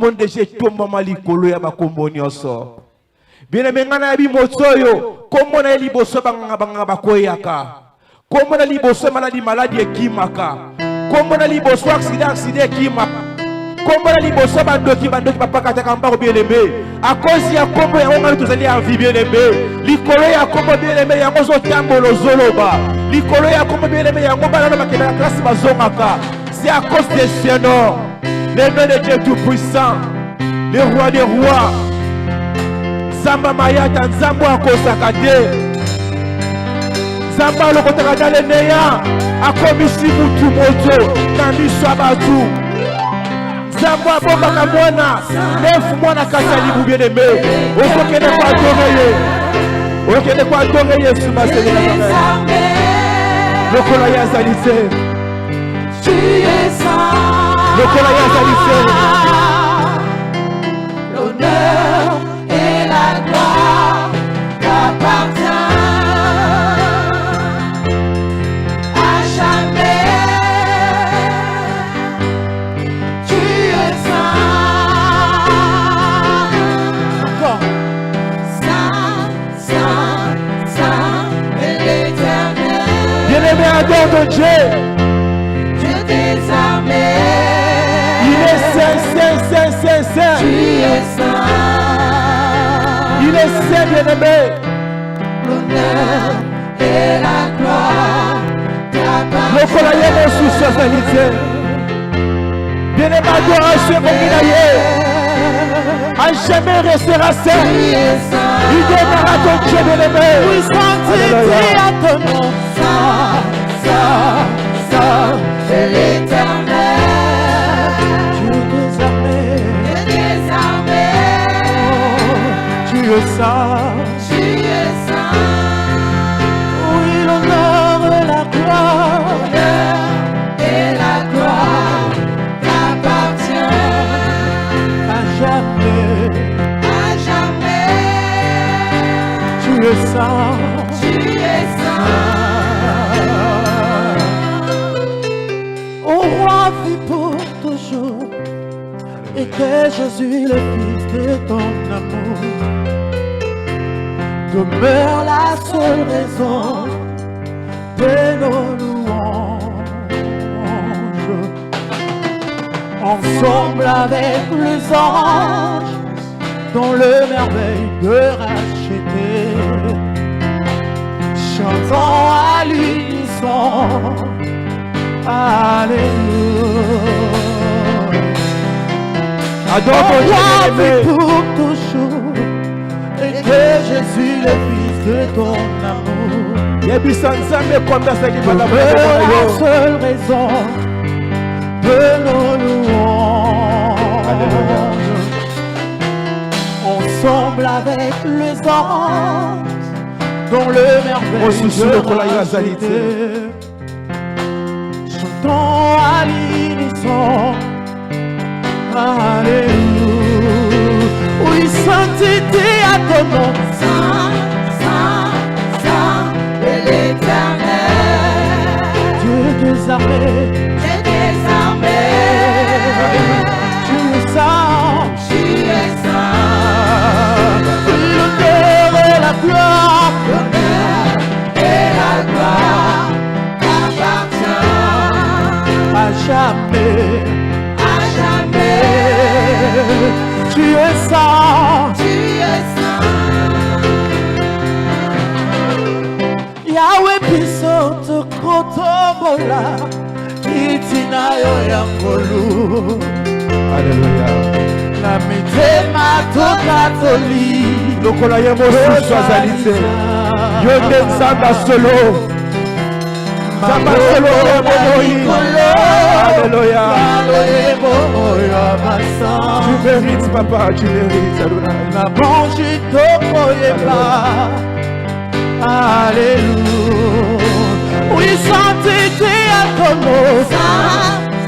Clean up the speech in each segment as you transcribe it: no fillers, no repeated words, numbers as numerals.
monde déjà tombe malikolo ya bakombo nyonso. Bien-aimé ngana bi motoyo, comment na liboso banga bakoyaka. Comment na liboso maladie ekimaka. Comment na liboso accident ekimaka. Comment na liboso bandoki papa kataka mbaro bien-aimé. À cause ya kombo ya ngana tozali en vie bien-aimé. Likolo ya kombo bien-aimé yango zo tambolo zoloba. Likolo ya kombo bien-aimé yango bana bakela classe bazongaka. C'est à cause de ce nom. Le nom de Dieu tout-puissant, le roi des rois. Zamba Mayata, Zamba Kosakate. Zamba Lokotaka le Neya. Akomisi Mutu Moto. Nami Swabatu. Zamba Bomba Kamwana. Neuf Mwana Katali vous bien aimé. Au Kene kwa Doreye. Au Kene kwa Doreye Suma Sele. Lokola Yazalise. Tu es saint. Lokola Yazalise. L'honneur et la gloire t'appartiennent à jamais. Tu es saint. Saint, saint, saint et l'éternel. Bien-aimé, adore de Dieu. Il est saint. Tu es saint. Il est saint, bien-aimé. L'honneur et la gloire t'appartiennent. Sous socialité. Bien-aimé, adoration comme il a eu. À jamais restera saint. Il demeurera ton Dieu, bien-aimé. Oui, sainteté à ton nom. Saint, saint, saint et l'éternel. Tu es saint. Tu es saint. Oui, l'honneur et la gloire. L'honneur et la gloire t'appartiennent À jamais. à jamais. Tu es saint. Tu es saint. Au roi vit pour toujours. Et que Jésus le Fils de ton amour demeure la seule raison de nos louanges. Ensemble avec les anges, dans le merveille de racheter, chantons à l'unisson, Alléluia. Adore ton Dieu, bien-aimé. Pour toujours, et que Jésus le Fils de ton amour demeure la seule raison de nos louanges. Ensemble avec les anges, dans le merveille de racheter, chantons à l'unisson. Alléluia. Oui, sainteté à ton nom. Saint, saint, saint et l'éternel. Dieu des armées. Dieu des armées. Tu es saint. Tu es saint. L'honneur et la gloire. L'honneur et la gloire t'appartiennent à jamais. Tu es saint. Tu es saint. Yahweh biso tokotombola itina yo ya ngolu. Alléluia. Na mitema tokatoli. Lokola yemo sous azalite. Yo nde nzamba solo. Nzamba solo Alléluia. Tu mérites, papa, tu mérites. La branche tokoyeba. Alléluia. Oui, sainteté à ton nom. Saint,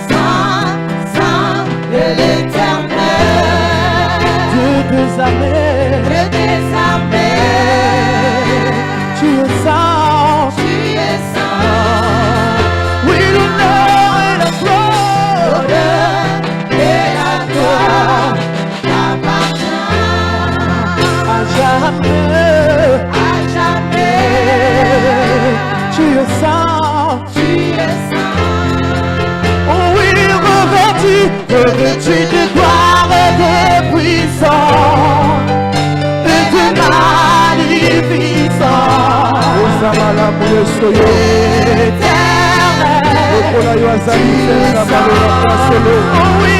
saint, saint et l'éternel. Dieu des armées. Dieu des armées. Tu es saint. Tu es saint. Oui, l'honneur et la gloire. L'honneur et la gloire jamais, à jamais. Tu es saint, tu es saint. Oh oui, revêtu de gloire et de puissance et de magnificence. Oh oui,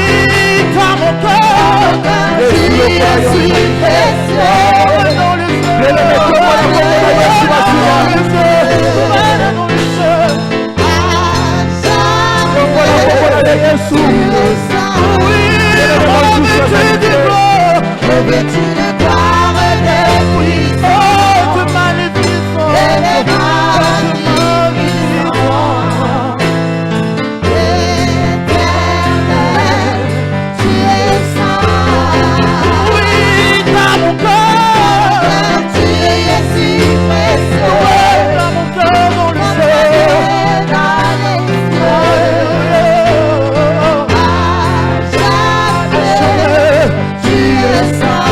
dans mon cœur, tu es si précieux dans le feu, revêtu de gloire et de puissance, de magnificence et de magnificence. Éternel, tu es saint. Oui, dans mon cœur, tu es si précieux. Ouais, dans mon cœur, dans le ciel, dans les cieux. Tu es saint.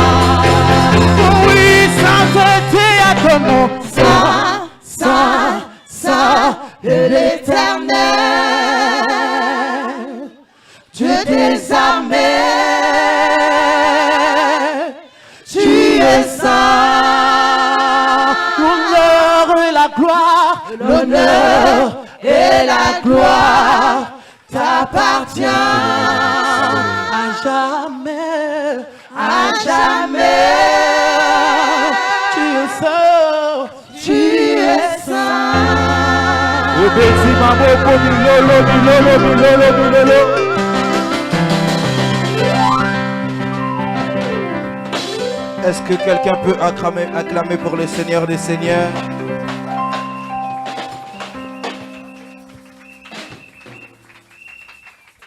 Oui, sainteté à ton nom. Saint, saint, saint de l'Éternel, Dieu des armées. Tu es saint. L'honneur et la gloire, l'honneur et la gloire t'appartient à jamais, à jamais. Tu es saint, tu es saint. Est-ce que quelqu'un peut acclamer pour le Seigneur des Seigneurs?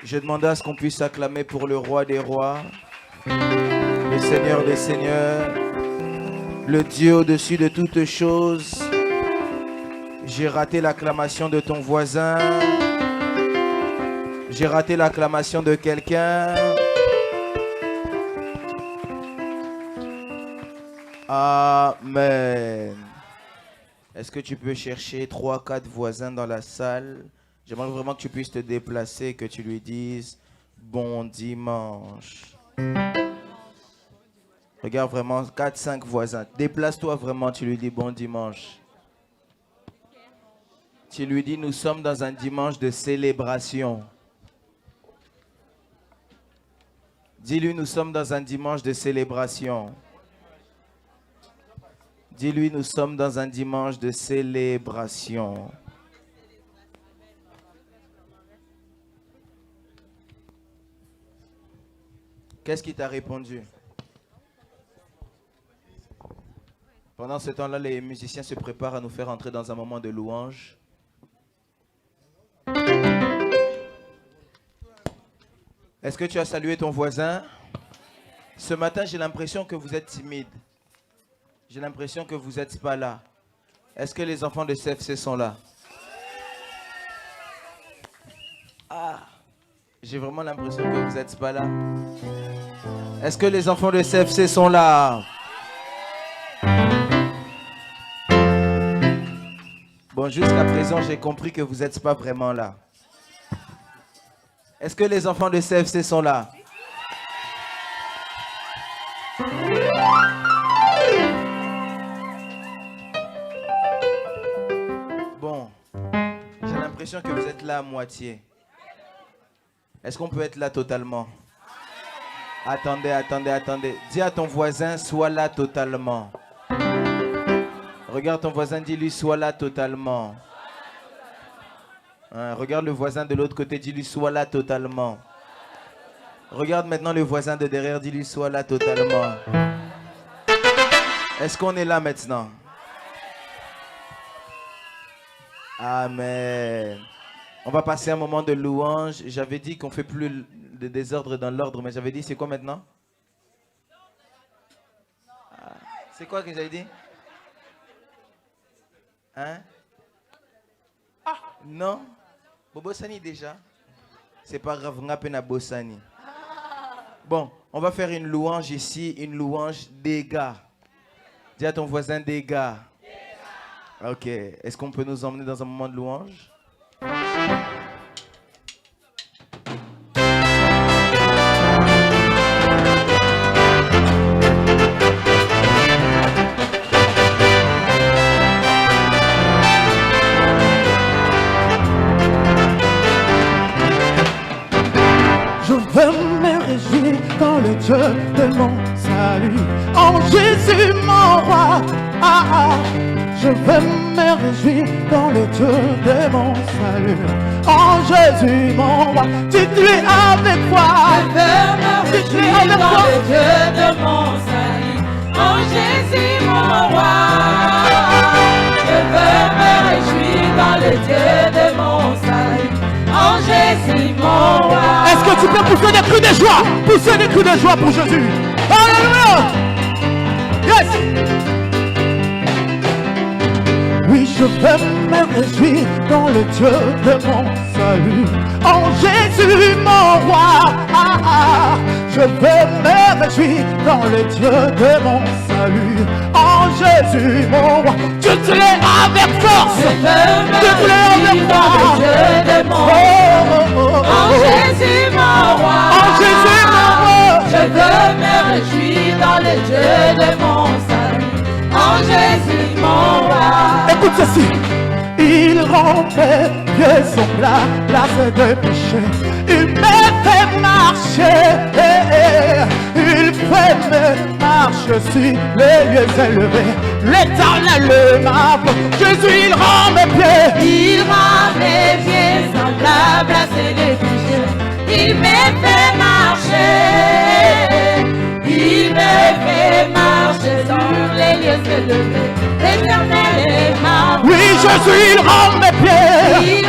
Je demandais à ce qu'on puisse acclamer pour le Roi des Rois, le Seigneur des Seigneurs, le Dieu au-dessus de toutes choses. J'ai raté l'acclamation de ton voisin. J'ai raté l'acclamation de quelqu'un. Amen. Est-ce que tu peux chercher 3-4 voisins dans la salle? J'aimerais vraiment que tu puisses te déplacer, que tu lui dises bon dimanche. Regarde vraiment 4-5 voisins. Déplace-toi vraiment, tu lui dis bon dimanche. Tu lui dis nous sommes dans un dimanche de célébration. Dis-lui nous sommes dans un dimanche de célébration. Dis-lui nous sommes dans un dimanche de célébration. Qu'est-ce qui t'a répondu? Pendant ce temps-là, les musiciens se préparent à nous faire entrer dans un moment de louange. Est-ce que tu as salué ton voisin? Ce matin, j'ai l'impression que vous êtes timide. J'ai l'impression que vous n'êtes pas là. Est-ce que les enfants de CFC sont là? Ah, j'ai vraiment l'impression que vous n'êtes pas là. Est-ce que les enfants de CFC sont là? Bon, jusqu'à présent, j'ai compris que vous n'êtes pas vraiment là. Est-ce que les enfants de CFC sont là? Bon, j'ai l'impression que vous êtes là à moitié. Est-ce qu'on peut être là totalement? Attendez, attendez, attendez. Dis à ton voisin, sois là totalement. Regarde ton voisin, dis-lui, sois là totalement. Hein, regarde le voisin de l'autre côté, dis-lui, sois là totalement. Regarde maintenant le voisin de derrière, dis-lui, sois là totalement. Est-ce qu'on est là maintenant? Amen. On va passer un moment de louange. J'avais dit qu'on ne fait plus de désordre dans l'ordre, mais j'avais dit, c'est quoi maintenant? C'est quoi que j'avais dit? Hein? Ah, non? Bobosani déjà? C'est pas grave, on a peine à Bosani. Bon, on va faire une louange ici, une louange des gars. Dis à ton voisin dégâts. Ok. Est-ce qu'on peut nous emmener dans un moment de louange? Je veux me réjouir dans le Dieu de mon salut, en Jésus mon roi. Ah, ah. Je veux me réjouir dans le Dieu de mon salut, en Jésus mon roi. Tu es avec moi. Je veux me réjouir dans le Dieu de mon salut, en Jésus mon roi. Je veux me réjouir dans le Dieu de mon salut, en Jésus mon roi. Est-ce que tu peux pousser des cris de joie? Pousser des cris de joie pour Jésus. Alléluia. Yes. Oui, je veux me réjouir dans le Dieu de mon salut, en Jésus mon roi. Ah, ah. Je veux me réjouir dans le Dieu de mon salut, en Jésus mon roi. Tu te l'es avec force. Je veux me Tu te l'es avec réjouir dans le Dieu de mon salut, en Jésus mon roi. En Jésus mon roi. Je veux me réjouir dans le Dieu de mon salut, en Jésus mon roi. Écoute ceci. Il rendait pieds son place de péché. Il me fait marcher. Il fait me marcher sur les lieux élevés. L'Éternel m'appelle. Jésus, il rend mes pieds. Il rend mes pieds semblables à ceux des pécheurs. Il me fait marcher. Il me fait marcher sur les lieux élevés. L'Éternel est ma voix. Oui, Jésus, il rend mes pieds. Il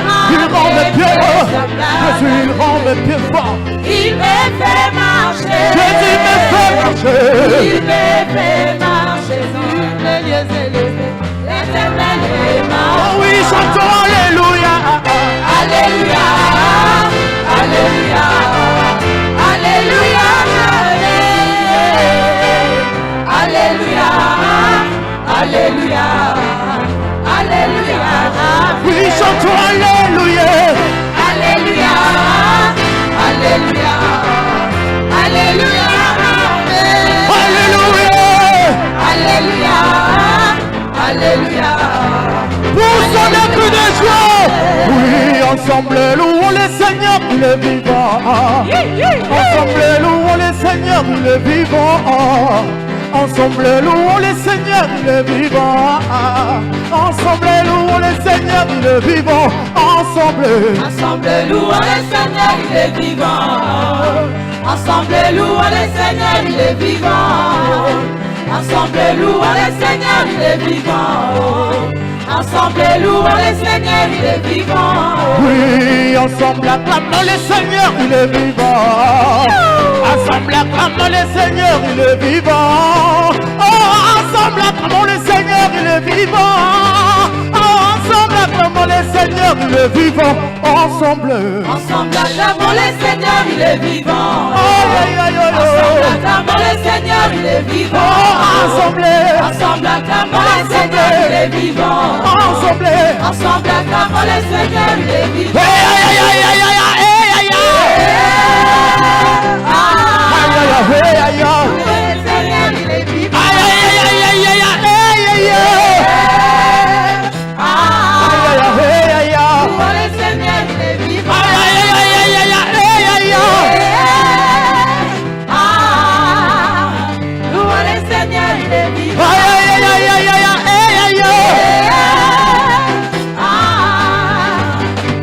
rend mes mes pieds. pieds semblables. Jésus, il rend mes pieds forts. Il me fait marcher. Jésus me fait marcher. Il me fait marcher sur les lieux élevés. L'Éternel est ma voix. Oh oui, chantons Alléluia. Alléluia, Alléluia, Alléluia, Alléluia, Alléluia, Alléluia. Oui, chantons Alléluia. Alléluia, Alléluia, Alléluia, Alléluia. Alléluia, Alléluia. Poussons des cris de joie. Oui, ensemble louons le Seigneur, il est vivant. Ensemble louons le Seigneur, il est vivant. Ensemble louons le Seigneur, il est vivant. Ensemble louons le Seigneur, il est vivant. Ensemble. Ensemble louons le Seigneur, il est vivant. Ensemble louons le Seigneur, il est vivant. Ensemble louons le Seigneur, il est vivant. Ensemble louons le Seigneur, il est vivant. Oui, ensemble acclamons le Seigneur, il est vivant. Ensemble acclamons le Seigneur, il est vivant. Oh, ensemble acclamons le Seigneur, il est vivant. Oh, ensemble acclamons le Seigneur, il est vivant. Ensemble. Ensemble acclamons le Seigneur, il est vivant. Aïe, aïe, aïe, Ensemble aïe. acclamons le Seigneur, il est vivant. Oh, ensemble. Ensemble acclamons le Seigneur, il est vivant. Ensemble. Ensemble acclamons le Seigneur, il est vivant. Aïe, aïe, aïe, aïe, aïe, aïe, aïe, aïe, aïe, aïe. Le Seigneur, il est vivant. Aïe, aïe, aïe, aïe, aïe, aïe, aïe, aïe. Louons le Seigneur, il est vivant. Louons le Seigneur, il est vivant.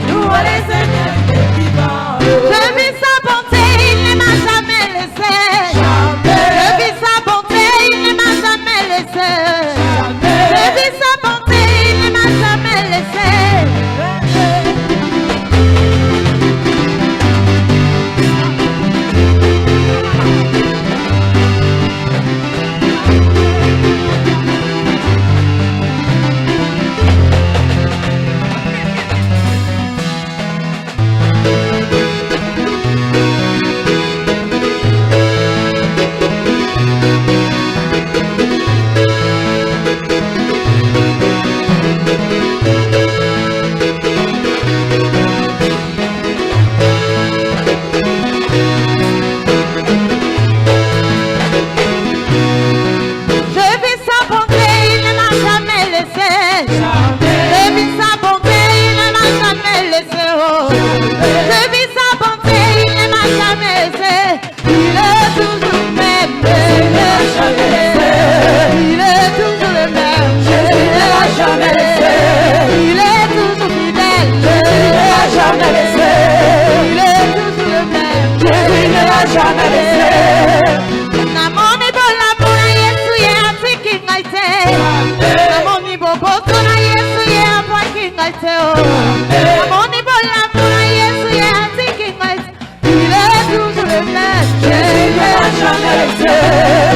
Louons le Seigneur, il est vivant. Je vis sa bonté, il ne m'a jamais laissé.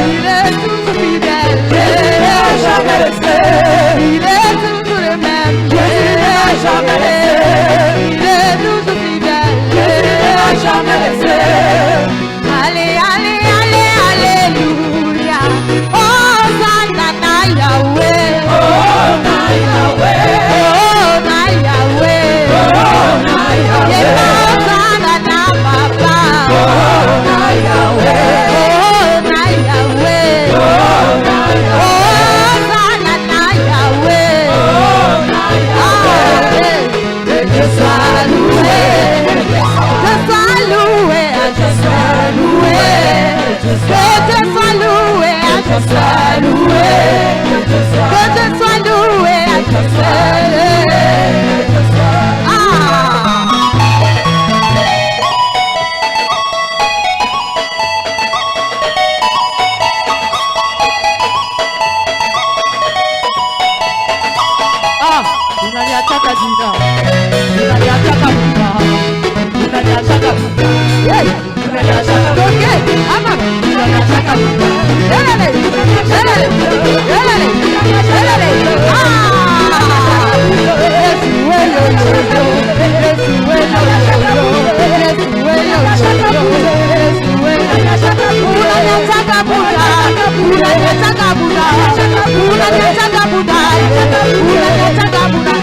Il est toujours fidèle. Jésus n'a jamais laissé. Il est toujours le même. Jésus n'a jamais laissé. Il est toujours fidèle. Jésus n'a jamais laissé. Allez, allez, allez, alléluia. Oh, Zanana Yahweh. Oh, na Yahweh. Oh, na Yahweh. Oh, na Yahweh. Zanana Papa. Oh, na Yahweh. Oh, na Yahweh. Oh, na Yahweh. Oh, Zanana Yahweh. Oh, na Yahweh. Que soit loué. Que soit loué. Que soit loué. Que soit loué. Que soit loué. Que soit loué. Que soit loué. Ah. Unaniataka jina, unaniataka Bwana, unaniataka Bwana, unaniataka okay, ama unaniataka Bwana, elele, elele, elele, elele, ah, Yesu wewe, Yesu wewe, Yesu wewe, unaniataka Bwana, unaniataka Bwana, unaniataka Bwana, unaniataka Bwana.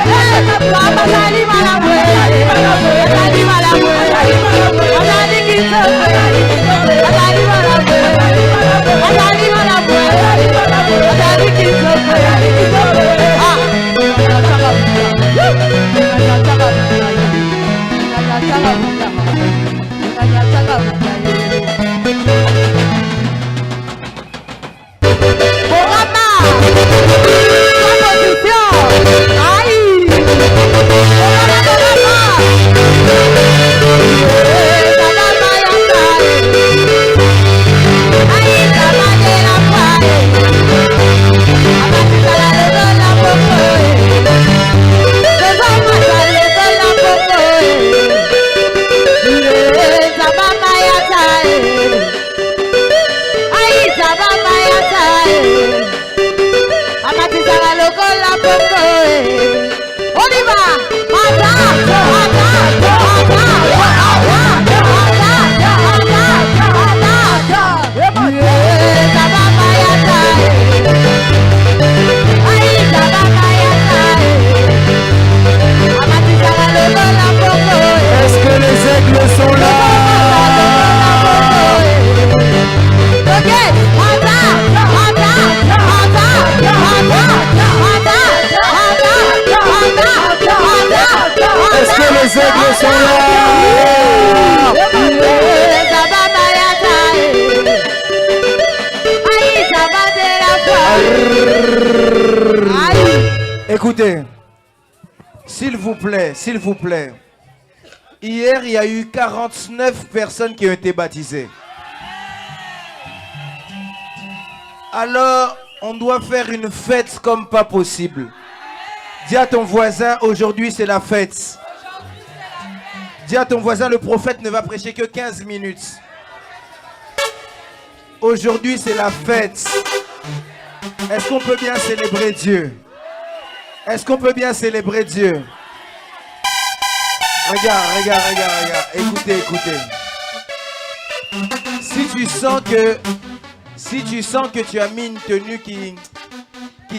Baba salima la bwe, salima la bwe, salima kiso, salima la bwe, salima la bwe, salima kiso, ah, Est-ce que les aigles sont là? Est-ce que les aigles sont là? Écoutez, s'il vous plaît, hier il y a eu 49 personnes qui ont été baptisées. Alors, on doit faire une fête comme pas possible. Dis à ton voisin, aujourd'hui c'est la fête. Dis à ton voisin, le prophète ne va prêcher que 15 minutes. Aujourd'hui c'est la fête. Est-ce qu'on peut bien célébrer Dieu? Est-ce qu'on peut bien célébrer Dieu? Regarde. Écoutez. Si tu sens que tu as mis une tenue qui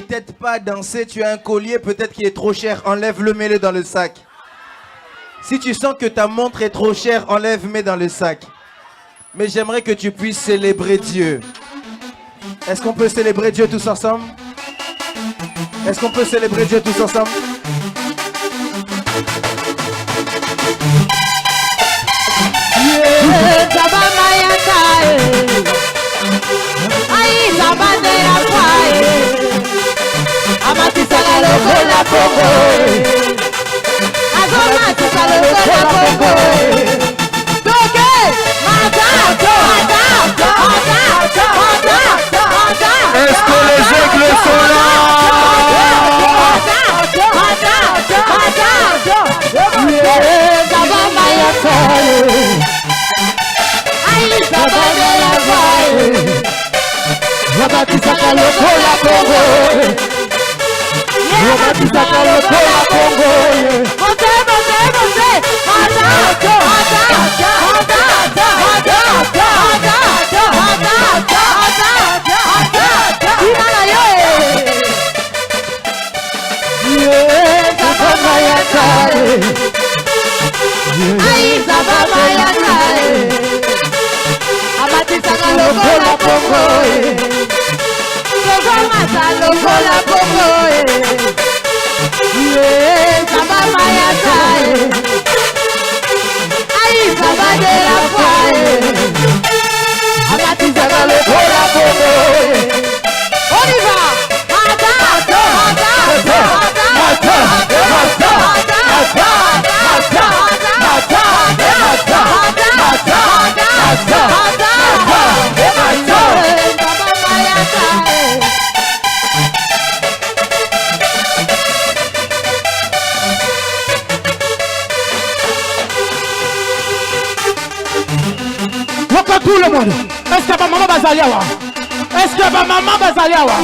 t'aide pas à danser, tu as un collier peut-être qui est trop cher, enlève-le, mets-le dans le sac. Si tu sens que ta montre est trop chère, enlève, mets dans le sac. Mais j'aimerais que tu puisses célébrer Dieu. Est-ce qu'on peut célébrer Dieu tous ensemble? Est-ce qu'on peut célébrer Dieu tous ensemble? Est-ce que les aigles sont là? Omatisaka lokola Congo. Omatisaka lokola Congo. Monte, monte, monte. Amatisaka lokola Congo. Lokola Congo. Samba mayata. Aïe, samba de la foi. Amatisaka lokola Congo. On y va. Tout le monde. Est-ce que maman va zaliawa? Est-ce que maman va zaliawa?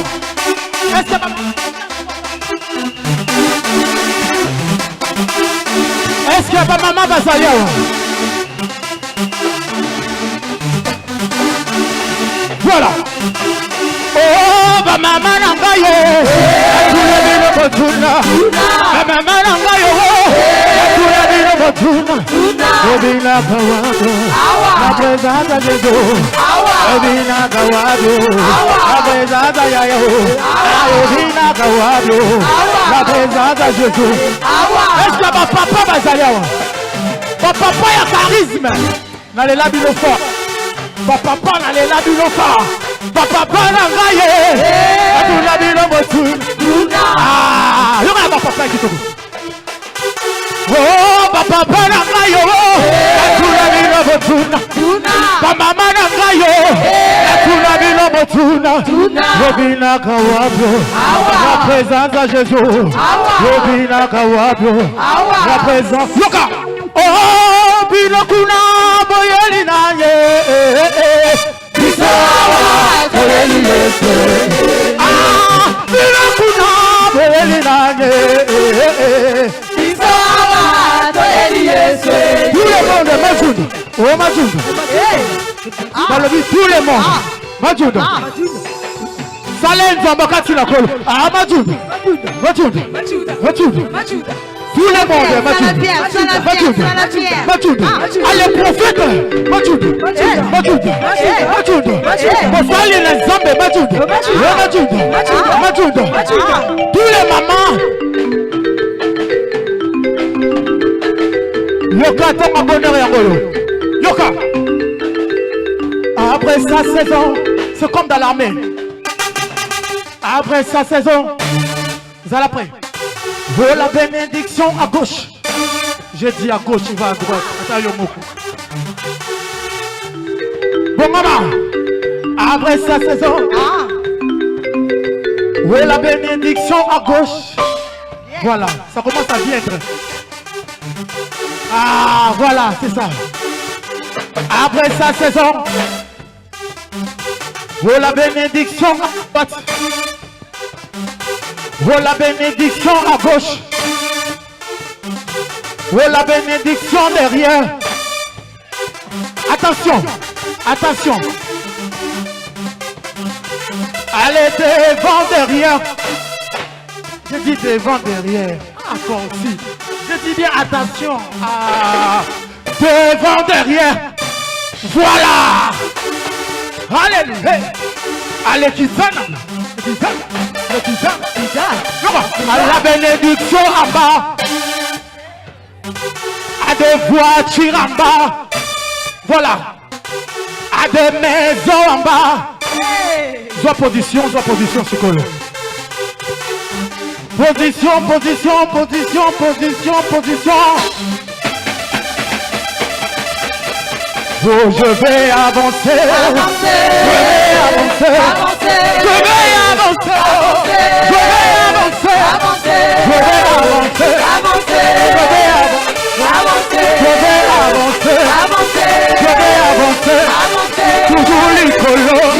Est-ce que maman va zaliawa? Voilà. Oh, ba maman nangayo. Atula bino botuna. Ba maman nangayo. Atula bino botuna. Obina kawado. La présence de Dieu. Obina kawado. La présence ya yo. Obina kawado. La présence de Jésus. Est-ce que ma papa va zaliawa? Mon papa a charisme. Dans les labos forts. Papa na le labino fa. Papa na ngaye. Tu labino motu. Ah, yo na papa qui togo. Oh, papa na ngaye. Tu labino motu. Mama na ngaye. Tu labino motu. Robina kawabyo. La présence de Jésus. Robina kawabyo. La présence. Yoka. Oh, binokuna boyeli nanye. Bisawa boyeli lese. Ah, binokuna boyeli nanye. Bisawa boyeli lese. Tout le monde Majuda. Oh Majuda. Dans le but tout le monde. Majuda. Salenza bakati na kolo. Ah Majuda. Majuda. Majuda. Majuda. Tout le monde, Majuda. Allez, prophète, Majuda. Pour aller les zombies, Majuda. Tous les mamans. Yoka, ton bonheur et angolo. Yoka. Après sa saison, c'est comme dans l'armée. Après sa saison, vous allez après. Oh la bénédiction à gauche. J'ai dit à gauche, il va à droite. Bon maman, après sa saison. Oh la bénédiction à gauche. Voilà, ça commence à viendre. Ah voilà, c'est ça. Après sa saison. Oh la bénédiction à droite. Oh la bénédiction à gauche. Oh la bénédiction derrière. Attention. Attention. Allez devant derrière. Je dis devant derrière. Encore aussi. Je dis bien attention. Ah. Devant derrière. Voilà. Alléluia. Allez, qui sonne. À la bénédiction en bas. À des voitures en bas. Voilà. À des maisons en bas. Soit position, c'est quoi là? Position. Oh, je vais avancer. Toujours les colos.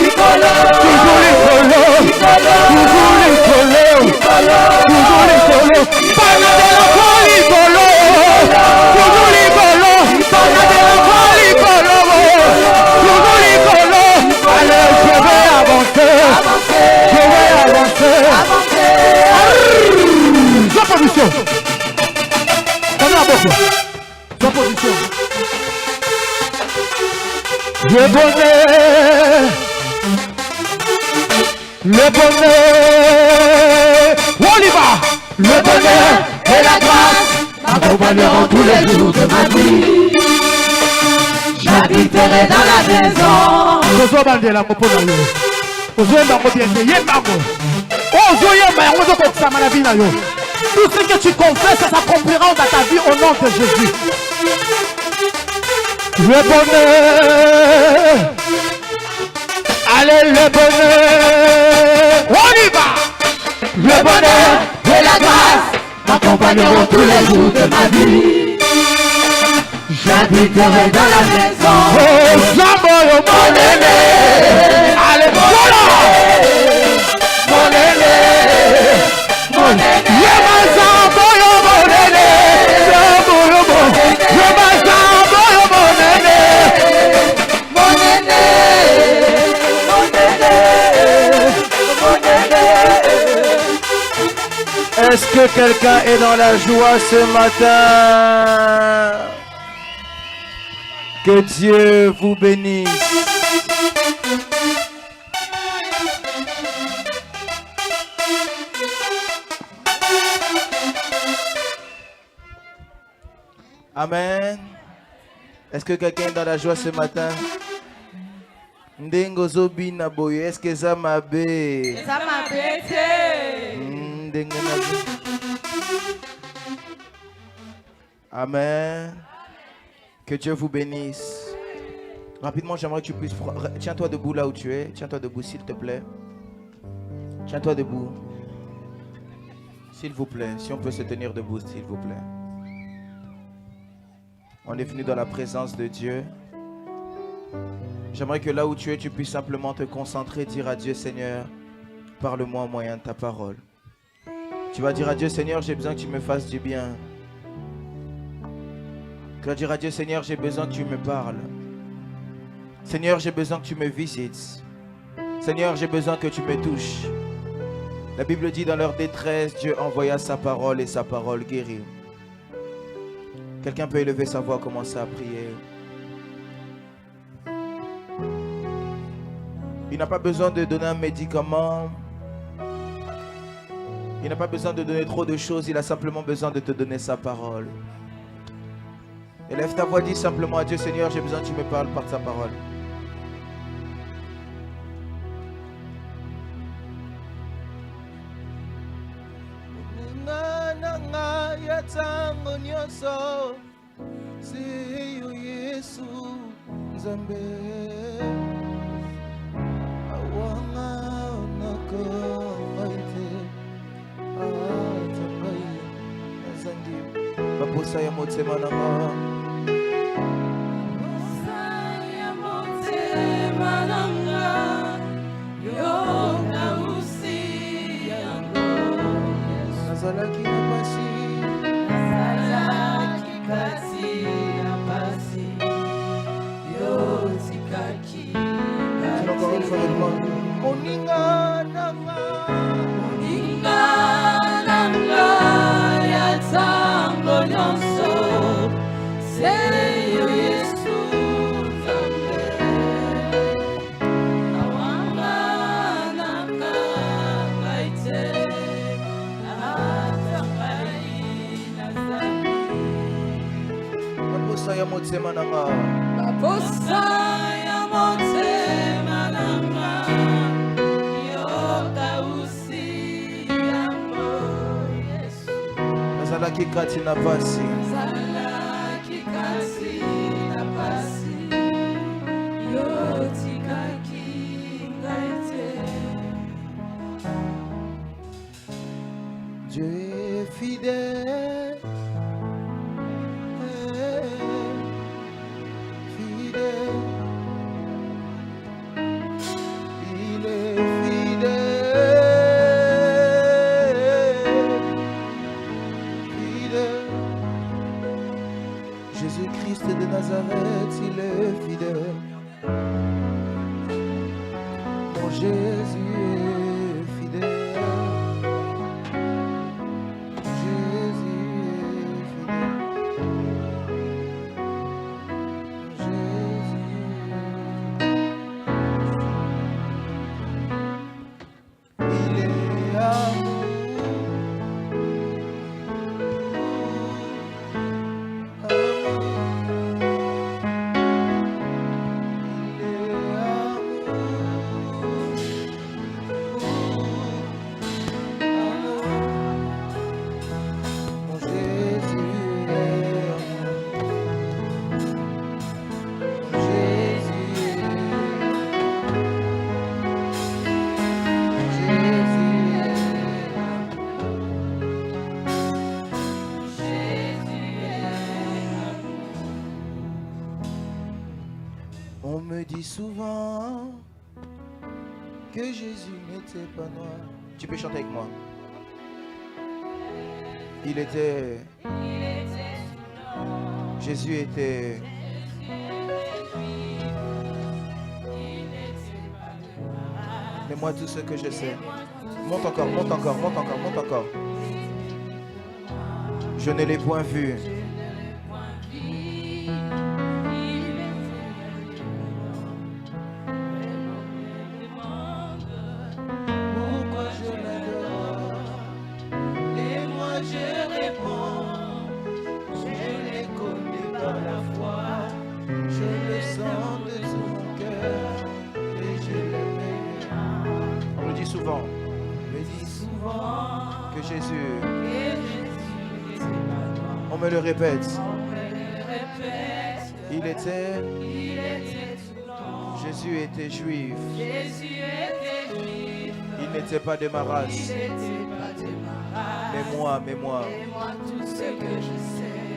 bonheur, le bonheur, on y va. Le bonheur et la grâce m'accompagneront tous les jours de ma vie. J'habiterai dans la maison. Tout ce que tu confesses, ça s'accomplira dans ta vie au nom de Jésus. Le bonheur, allez le bonheur, on y va. Le bonheur et la grâce m'accompagneront tous les jours de ma vie. J'habiterai dans la maison. Oh, Zamboyo, mon aîné. Allez, voilà. Mon aîné. Mon aîné. Yema Zamboyo, mon aîné. Zamboyo, mon aîné. Yema Zamboyo, mon aîné. Mon aîné. Mon aîné. Mon aîné. Est-ce que quelqu'un est dans la joie ce matin? Que Dieu vous bénisse. Amen. Est-ce que quelqu'un est dans la joie ce matin? Ndengo zobi na boye. Est-ce que ça m'a bé? Ça m'a bêté. Amen. Que Dieu vous bénisse. Rapidement, j'aimerais que tu puisses... Tiens-toi debout là où tu es. Tiens-toi debout, s'il te plaît. Tiens-toi debout. S'il vous plaît. Si on peut se tenir debout, s'il vous plaît. On est venu dans la présence de Dieu. J'aimerais que là où tu es, tu puisses simplement te concentrer, dire à Dieu, Seigneur, parle-moi au moyen de ta parole. Tu vas dire à Dieu, Seigneur, j'ai besoin que tu me fasses du bien. Tu vas dire à Dieu, Seigneur, j'ai besoin que tu me parles. Seigneur, j'ai besoin que tu me visites. Seigneur, j'ai besoin que tu me touches. La Bible dit, dans leur détresse, Dieu envoya sa parole et sa parole guérit. Quelqu'un peut élever sa voix, commencer à prier. Il n'a pas besoin de donner un médicament. Il n'a pas besoin de donner trop de choses. Il a simplement besoin de te donner sa parole. Élève ta voix, dis simplement à Dieu, Seigneur, j'ai besoin que tu me parles par ta parole. Baposa ya motema nanga. Nazalaki na pasi. Nazalaki kasi na pasi. Yotikaki. Encore une fois avec moi. Moninga nanga. Moninga nanga ya tango nyonso. Seyo Yesu Nzambe. Awanga nanga ngaite. Atangai nazali. Baposa ya motema nanga. Baposa ya motema nanga. Yoka usi yango Yesu. Nazalaki kati na pasi. Nazalaki kasi na pasi. Yotikaki ngai te. Dieu est fidèle. Fidèle. Il est fidèle. Fidèle. Jésus-Christ de Nazareth, il est fidèle. Mon Jésus est fidèle. Jésus est fidèle. Jésus est fidèle. dis souvent que Jésus n'était pas noir. Tu peux chanter avec moi. Il était... Jésus était... Mais moi tout ce que je sais. Monte encore, monte encore, monte encore, monte encore. Je ne l'ai point vu. Pourquoi je l'adore? Et moi je réponds. Je l'ai connu par la foi. Je le sens de tout mon cœur. Et je l'aime. On le dit souvent. On me dit souvent que Jésus. On me le répète. Il était. Jésus était juif. Il n'était pas de ma race. Mais moi. Tout ce que je sais,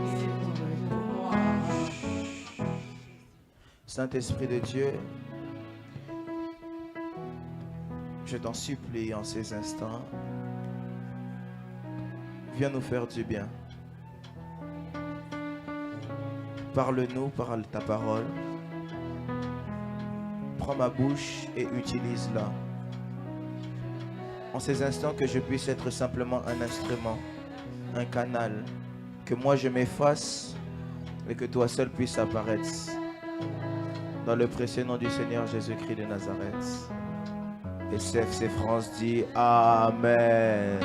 c'est pour moi. Saint-Esprit de Dieu, je t'en supplie en ces instants, viens nous faire du bien. Parle-nous, parle ta parole. Prends ma bouche et utilise-la. En ces instants, que je puisse être simplement un instrument, un canal, que moi je m'efface et que toi seul puisses apparaître. Dans le précieux nom du Seigneur Jésus-Christ de Nazareth. Et CFC France dit Amen.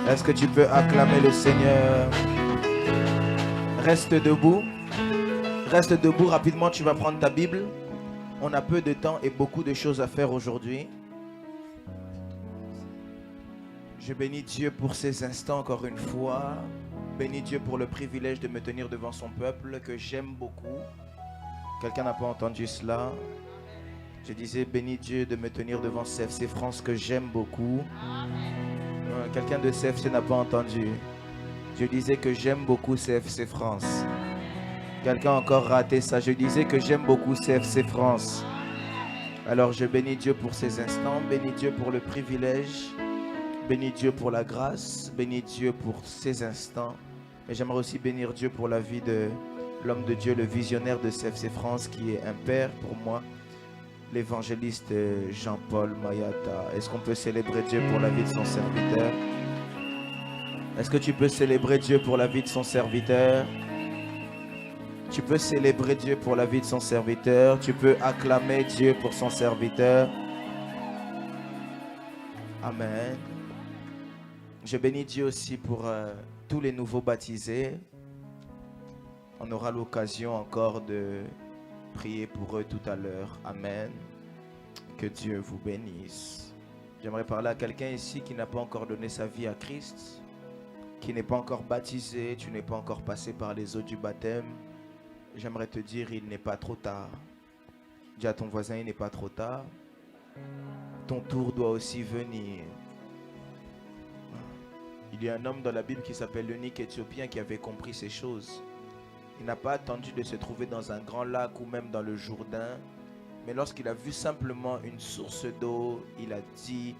Est-ce que tu peux acclamer le Seigneur? Reste debout. Reste debout rapidement, tu vas prendre ta Bible. On a peu de temps et beaucoup de choses à faire aujourd'hui. Je bénis Dieu pour ces instants encore une fois. Bénis Dieu pour le privilège de me tenir devant son peuple que j'aime beaucoup. Quelqu'un n'a pas entendu cela? Je disais bénis Dieu de me tenir devant CFC France que j'aime beaucoup. Quelqu'un de CFC n'a pas entendu. Je disais que j'aime beaucoup CFC France. Quelqu'un a encore raté ça. Je disais que j'aime beaucoup CFC France. Alors je bénis Dieu pour ces instants. Bénis Dieu pour le privilège. Bénis Dieu pour la grâce. Bénis Dieu pour ces instants. Et j'aimerais aussi bénir Dieu pour la vie de l'homme de Dieu, le visionnaire de CFC France, qui est un père pour moi, l'évangéliste Jean-Paul Mayata. Est-ce qu'on peut célébrer Dieu pour la vie de son serviteur? Est-ce que tu peux célébrer Dieu pour la vie de son serviteur? Tu peux célébrer Dieu pour la vie de son serviteur. Tu peux acclamer Dieu pour son serviteur. Amen. Je bénis Dieu aussi pour tous les nouveaux baptisés. On aura l'occasion encore de prier pour eux tout à l'heure. Amen. Que Dieu vous bénisse. J'aimerais parler à quelqu'un ici qui n'a pas encore donné sa vie à Christ, qui n'est pas encore baptisé, tu n'es pas encore passé par les eaux du baptême. J'aimerais te dire, il n'est pas trop tard. Dis à ton voisin, il n'est pas trop tard. Ton tour doit aussi venir. Il y a un homme dans la Bible qui s'appelle l'eunuque éthiopien qui avait compris ces choses. Il n'a pas attendu de se trouver dans un grand lac ou même dans le Jourdain. Mais lorsqu'il a vu simplement une source d'eau, il a dit,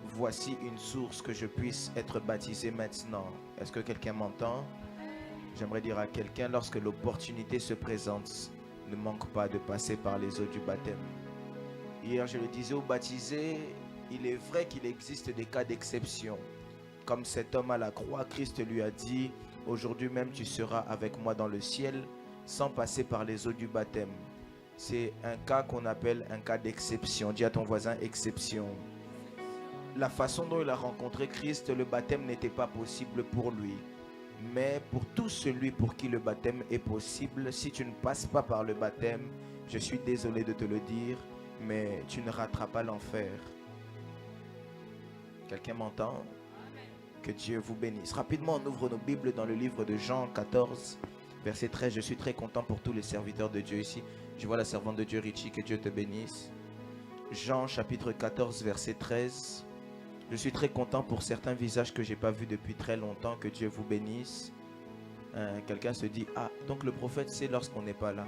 voici une source que je puisse être baptisé maintenant. Est-ce que quelqu'un m'entend? J'aimerais dire à quelqu'un, lorsque l'opportunité se présente, ne manque pas de passer par les eaux du baptême. Hier, je le disais aux baptisés, il est vrai qu'il existe des cas d'exception. Comme cet homme à la croix, Christ lui a dit, aujourd'hui même tu seras avec moi dans le ciel, sans passer par les eaux du baptême. C'est un cas qu'on appelle un cas d'exception. Dis à ton voisin, exception. La façon dont il a rencontré Christ, le baptême n'était pas possible pour lui. Mais pour tout celui pour qui le baptême est possible, si tu ne passes pas par le baptême, je suis désolé de te le dire, mais tu ne rateras pas l'enfer. Quelqu'un m'entend? Que Dieu vous bénisse. Rapidement, on ouvre nos Bibles dans le livre de Jean 14, verset 13. Je suis très content pour tous les serviteurs de Dieu ici. Je vois la servante de Dieu, Richie, que Dieu te bénisse. Jean chapitre 14, verset 13. Je suis très content pour certains visages que je n'ai pas vus depuis très longtemps. Que Dieu vous bénisse. Quelqu'un se dit, ah, donc le prophète, c'est lorsqu'on n'est pas là.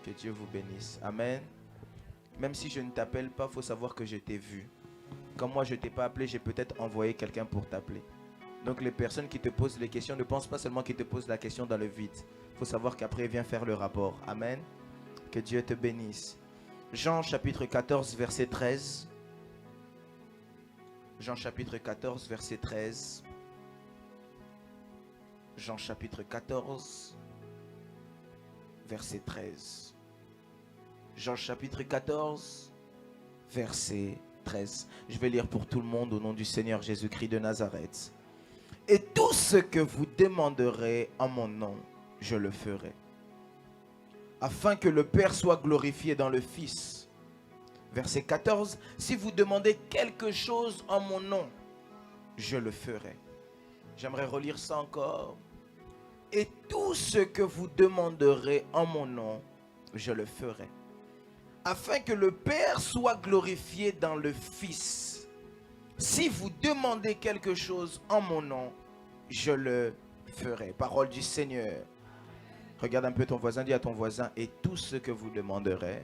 Que Dieu vous bénisse. Amen. Même si je ne t'appelle pas, il faut savoir que je t'ai vu. Comme moi, je ne t'ai pas appelé, j'ai peut-être envoyé quelqu'un pour t'appeler. Donc les personnes qui te posent les questions, ne pensent pas seulement qu'ils te posent la question dans le vide. Il faut savoir qu'après, ils viennent faire le rapport. Amen. Que Dieu te bénisse. Jean chapitre 14, verset 13. Jean chapitre 14, verset 13. Jean chapitre 14, verset 13. Jean chapitre 14, verset 13. Je vais lire pour tout le monde au nom du Seigneur Jésus-Christ de Nazareth. Et tout ce que vous demanderez en mon nom, je le ferai, afin que le Père soit glorifié dans le Fils. Verset 14. Si vous demandez quelque chose en mon nom, je le ferai. J'aimerais relire ça encore. Et tout ce que vous demanderez en mon nom, je le ferai, afin que le Père soit glorifié dans le Fils. Si vous demandez quelque chose en mon nom, je le ferai. Parole du Seigneur. Regarde un peu ton voisin, dis à ton voisin, et tout ce que vous demanderez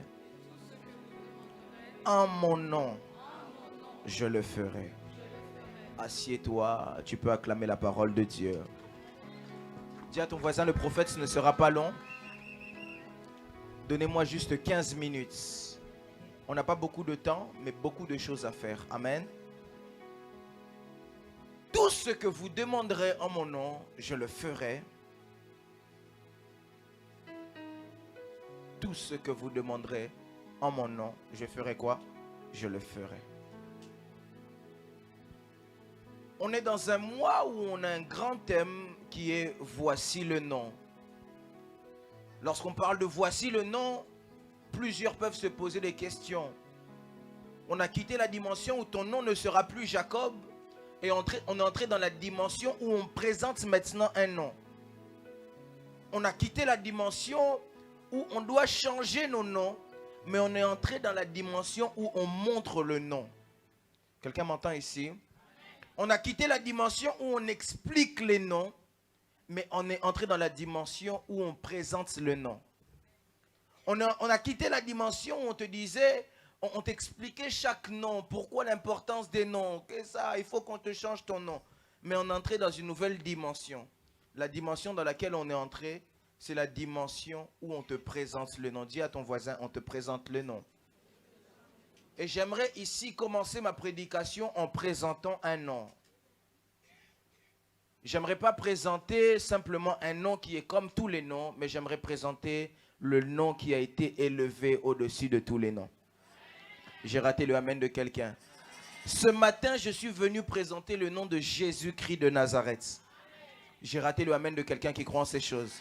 en mon nom, je le ferai. Assieds-toi, tu peux acclamer la parole de Dieu. Dis à ton voisin, le prophète, ce ne sera pas long. Donnez-moi juste 15 minutes. On n'a pas beaucoup de temps, mais beaucoup de choses à faire. Amen. Tout ce que vous demanderez en mon nom, je le ferai. Tout ce que vous demanderez en mon nom, je ferai quoi? Je le ferai. On est dans un mois où on a un grand thème qui est « Voici le nom ». Lorsqu'on parle de « Voici le nom », plusieurs peuvent se poser des questions. On a quitté la dimension où ton nom ne sera plus Jacob et on est entré dans la dimension où on présente maintenant un nom. On a quitté la dimension où on doit changer nos noms, mais on est entré dans la dimension où on montre le nom. Quelqu'un m'entend ici? On a quitté la dimension où on explique les noms, mais on est entré dans la dimension où on présente le nom. On a quitté la dimension où on te disait, on t'expliquait chaque nom, pourquoi l'importance des noms, que ça, il faut qu'on te change ton nom. Mais on est entré dans une nouvelle dimension. La dimension dans laquelle on est entré, c'est la dimension où on te présente le nom. Dis à ton voisin, on te présente le nom. Et j'aimerais ici commencer ma prédication en présentant un nom. J'aimerais pas présenter simplement un nom qui est comme tous les noms, mais j'aimerais présenter le nom qui a été élevé au-dessus de tous les noms. J'ai raté le amen de quelqu'un. Ce matin, je suis venu présenter le nom de Jésus-Christ de Nazareth. J'ai raté le amen de quelqu'un qui croit en ces choses.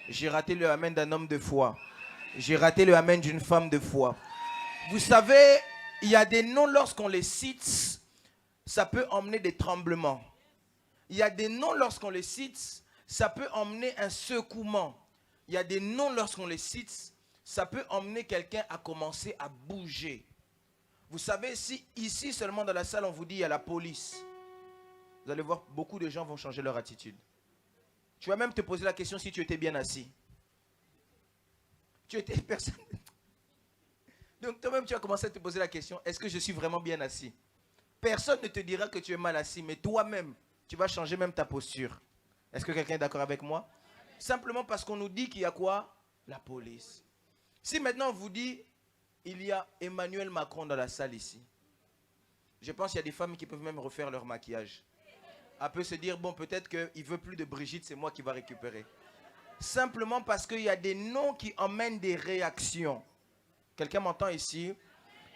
J'ai raté le amen d'un homme de foi. J'ai raté le amen d'une femme de foi. Vous savez, il y a des noms, lorsqu'on les cite, ça peut emmener des tremblements. Il y a des noms, lorsqu'on les cite, ça peut emmener un secouement. Il y a des noms, lorsqu'on les cite, ça peut emmener quelqu'un à commencer à bouger. Vous savez, si ici seulement dans la salle, on vous dit il y a la police, vous allez voir, beaucoup de gens vont changer leur attitude. Tu vas même te poser la question si tu étais bien assis. Tu étais personne. Donc toi-même, tu vas commencer à te poser la question, est-ce que je suis vraiment bien assis? Personne ne te dira que tu es mal assis, mais toi-même, tu vas changer même ta posture. Est-ce que quelqu'un est d'accord avec moi? Simplement parce qu'on nous dit qu'il y a quoi? La police. Si maintenant on vous dit, il y a Emmanuel Macron dans la salle ici. Je pense qu'il y a des femmes qui peuvent même refaire leur maquillage. Elle peut se dire, bon, peut-être qu'il ne veut plus de Brigitte, c'est moi qui va récupérer. Simplement parce qu'il y a des noms qui emmènent des réactions. Quelqu'un m'entend ici?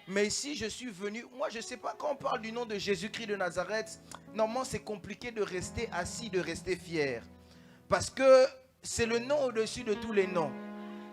Mais ici, je suis venu, moi je ne sais pas, quand on parle du nom de Jésus-Christ de Nazareth, normalement c'est compliqué de rester assis, de rester fier. Parce que c'est le nom au-dessus de tous les noms.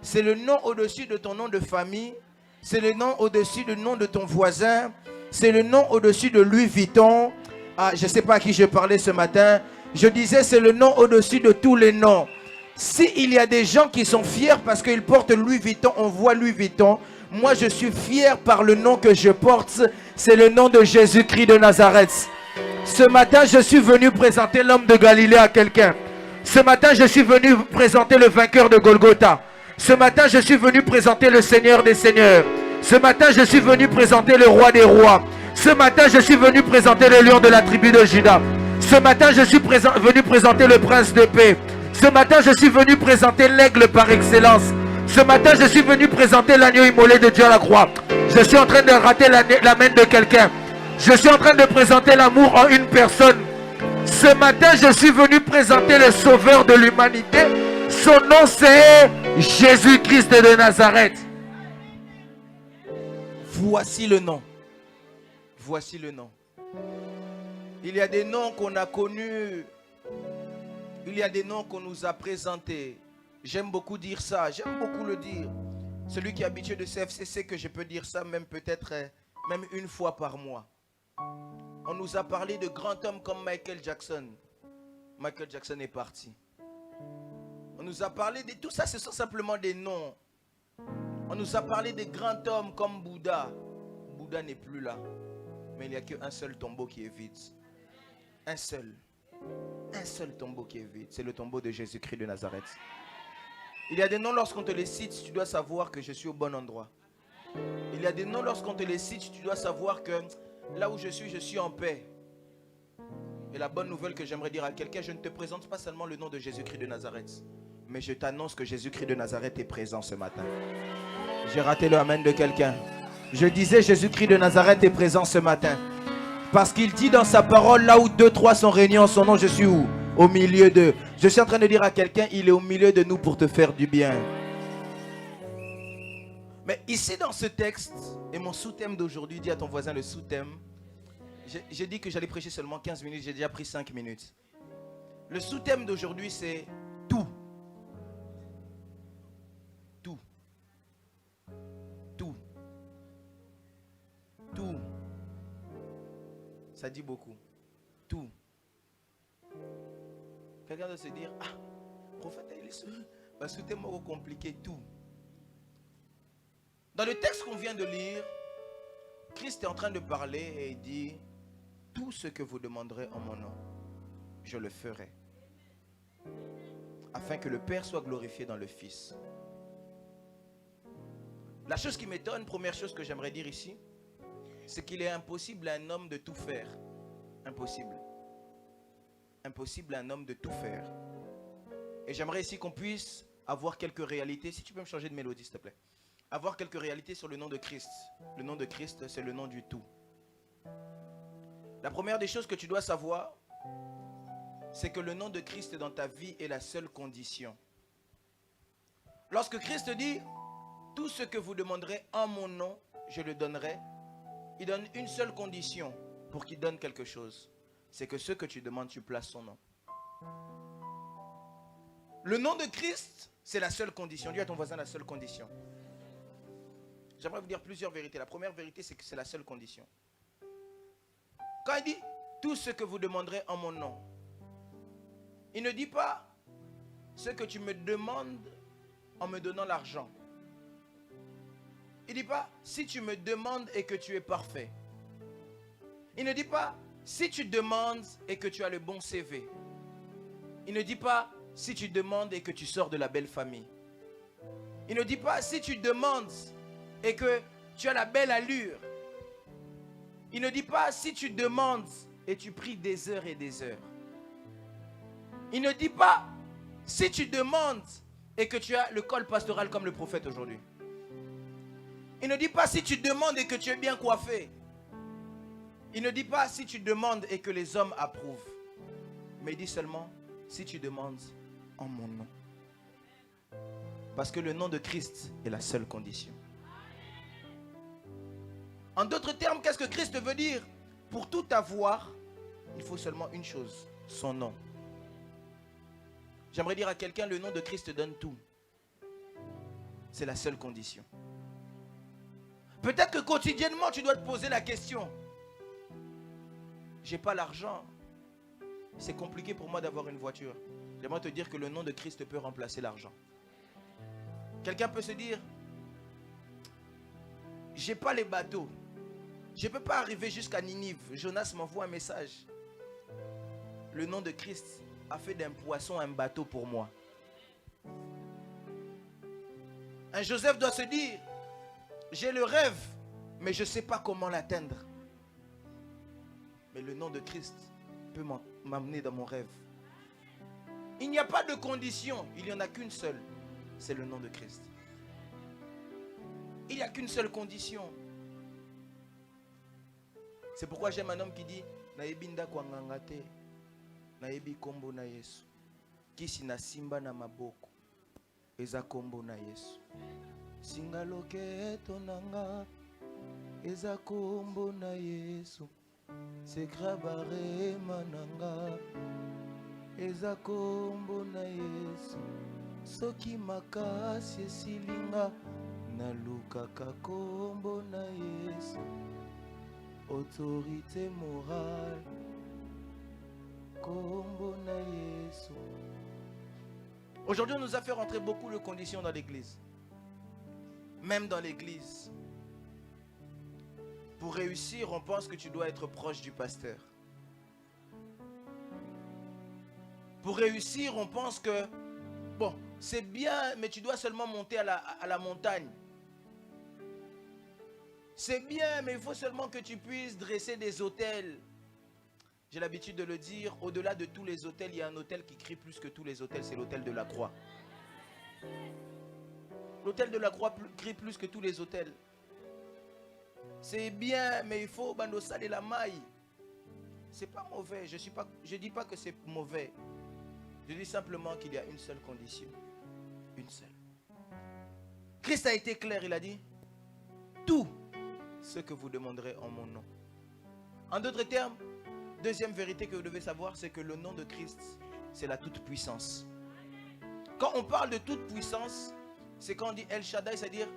C'est le nom au-dessus de ton nom de famille. C'est le nom au-dessus du nom de ton voisin. C'est le nom au-dessus de Louis Vuitton. Ah, je ne sais pas à qui je parlais ce matin. Je disais c'est le nom au-dessus de tous les noms. S'il y a des gens qui sont fiers parce qu'ils portent Louis Vuitton, on voit Louis Vuitton. Moi, je suis fier par le nom que je porte. C'est le nom de Jésus-Christ de Nazareth. Ce matin, je suis venu présenter l'homme de Galilée à quelqu'un. Ce matin, je suis venu présenter le vainqueur de Golgotha. Ce matin, je suis venu présenter le Seigneur des Seigneurs. Ce matin, je suis venu présenter le Roi des Rois. Ce matin, je suis venu présenter le lion de la tribu de Juda. Ce matin, je suis venu présenter le Prince de paix. Ce matin, je suis venu présenter l'aigle par excellence. Ce matin, je suis venu présenter l'agneau immolé de Dieu à la croix. Je suis en train de rater la main de quelqu'un. Je suis en train de présenter l'amour en une personne. Ce matin, je suis venu présenter le sauveur de l'humanité. Son nom, c'est Jésus-Christ de Nazareth. Voici le nom. Voici le nom. Il y a des noms qu'on a connus. Il y a des noms qu'on nous a présentés. J'aime beaucoup dire ça. J'aime beaucoup le dire. Celui qui est habitué de CFC sait que je peux dire ça même peut-être même une fois par mois. On nous a parlé de grands hommes comme Michael Jackson. Michael Jackson est parti. On nous a parlé de tout ça, ce sont simplement des noms. On nous a parlé de grands hommes comme Bouddha. Bouddha n'est plus là. Mais il n'y a qu'un seul tombeau qui est vide. Un seul. Un seul tombeau qui est vide. C'est le tombeau de Jésus-Christ de Nazareth. Il y a des noms, lorsqu'on te les cite, tu dois savoir que je suis au bon endroit. Il y a des noms, lorsqu'on te les cite, tu dois savoir que là où je suis en paix. Et la bonne nouvelle que j'aimerais dire à quelqu'un, je ne te présente pas seulement le nom de Jésus-Christ de Nazareth, mais je t'annonce que Jésus-Christ de Nazareth est présent ce matin. J'ai raté le amen de quelqu'un. Je disais, Jésus-Christ de Nazareth est présent ce matin. Parce qu'il dit dans sa parole, là où 2, 3 sont réunis en son nom, je suis où? Au milieu d'eux. Je suis en train de dire à quelqu'un, il est au milieu de nous pour te faire du bien. Mais ici dans ce texte, et mon sous-thème d'aujourd'hui, dis à ton voisin le sous-thème. J'ai dit que j'allais prêcher seulement 15 minutes, j'ai déjà pris 5 minutes. Le sous-thème d'aujourd'hui, c'est tout. Tout. Tout. Tout. Ça dit beaucoup. Tout. Quelqu'un doit se dire, ah, prophète, il est sous-thème compliqué, tout. Dans le texte qu'on vient de lire, Christ est en train de parler et il dit, tout ce que vous demanderez en mon nom, je le ferai. Afin que le Père soit glorifié dans le Fils. La chose qui m'étonne, première chose que j'aimerais dire ici, c'est qu'il est impossible à un homme de tout faire. Impossible. Impossible à un homme de tout faire. Et j'aimerais ici qu'on puisse avoir quelques réalités. Si tu peux me changer de mélodie, s'il te plaît. Avoir quelques réalités sur le nom de Christ. Le nom de Christ, c'est le nom du tout. La première des choses que tu dois savoir, c'est que le nom de Christ dans ta vie est la seule condition. Lorsque Christ dit, tout ce que vous demanderez en mon nom, je le donnerai, il donne une seule condition pour qu'il donne quelque chose. C'est que ce que tu demandes, tu places son nom. Le nom de Christ, c'est la seule condition. Dis à ton voisin la seule condition. J'aimerais vous dire plusieurs vérités. La première vérité, c'est que c'est la seule condition. Quand il dit, tout ce que vous demanderez en mon nom, il ne dit pas ce que tu me demandes en me donnant l'argent. Il ne dit pas, si tu me demandes et que tu es parfait. Il ne dit pas, si tu demandes et que tu as le bon CV. Il ne dit pas, si tu demandes et que tu sors de la belle famille. Il ne dit pas, si tu demandes et que tu as la belle allure. Il ne dit pas, si tu demandes et tu pries des heures et des heures. Il ne dit pas, si tu demandes et que tu as le col pastoral comme le prophète aujourd'hui. Il ne dit pas, si tu demandes et que tu es bien coiffé. Il ne dit pas, si tu demandes et que les hommes approuvent. Mais il dit seulement, si tu demandes en mon nom. Parce que le nom de Christ est la seule condition. En d'autres termes, qu'est-ce que Christ veut dire? Pour tout avoir, il faut seulement une chose, son nom. J'aimerais dire à quelqu'un, le nom de Christ donne tout. C'est la seule condition. Peut-être que quotidiennement, tu dois te poser la question. J'ai pas l'argent. C'est compliqué pour moi d'avoir une voiture. J'aimerais te dire que le nom de Christ peut remplacer l'argent. Quelqu'un peut se dire, j'ai pas les bateaux. Je ne peux pas arriver jusqu'à Ninive. Jonas m'envoie un message. Le nom de Christ a fait d'un poisson un bateau pour moi. Un Joseph doit se dire, j'ai le rêve, mais je ne sais pas comment l'atteindre. Mais le nom de Christ peut m'amener dans mon rêve. Il n'y a pas de condition, il n'y en a qu'une seule, c'est le nom de Christ. Il n'y a qu'une seule condition. C'est pourquoi j'aime un homme qui dit, nayebi ndako nganga te, nayebi kombo na Yesu. Kisi na simba na maboko, eza kombo na Yesu. Singa loketo nanga, eza kombo na Yesu. Sekra barema nanga, eza kombo na Yesu. Soki makasi esilinga, nalukaka kombo na Yesu. Autorité morale, kombo na Yesu. Aujourd'hui, on nous a fait rentrer beaucoup de conditions dans l'église. Même dans l'église. Pour réussir, on pense que tu dois être proche du pasteur. Pour réussir, on pense que, bon, c'est bien, mais tu dois seulement monter à la montagne. C'est bien, mais il faut seulement que tu puisses dresser des autels. J'ai l'habitude de le dire, au-delà de tous les autels, il y a un autel qui crie plus que tous les autels, c'est l'autel de la croix. L'autel de la croix crie plus que tous les autels. C'est bien, mais il faut saler la maille. C'est pas mauvais, je dis pas que c'est mauvais. Je dis simplement qu'il y a une seule condition. Une seule. Christ a été clair, il a dit, tout ce que vous demanderez en mon nom. En d'autres termes, deuxième vérité que vous devez savoir, c'est que le nom de Christ, c'est la toute-puissance. Quand on parle de toute-puissance, c'est quand on dit El Shaddai, c'est-à-dire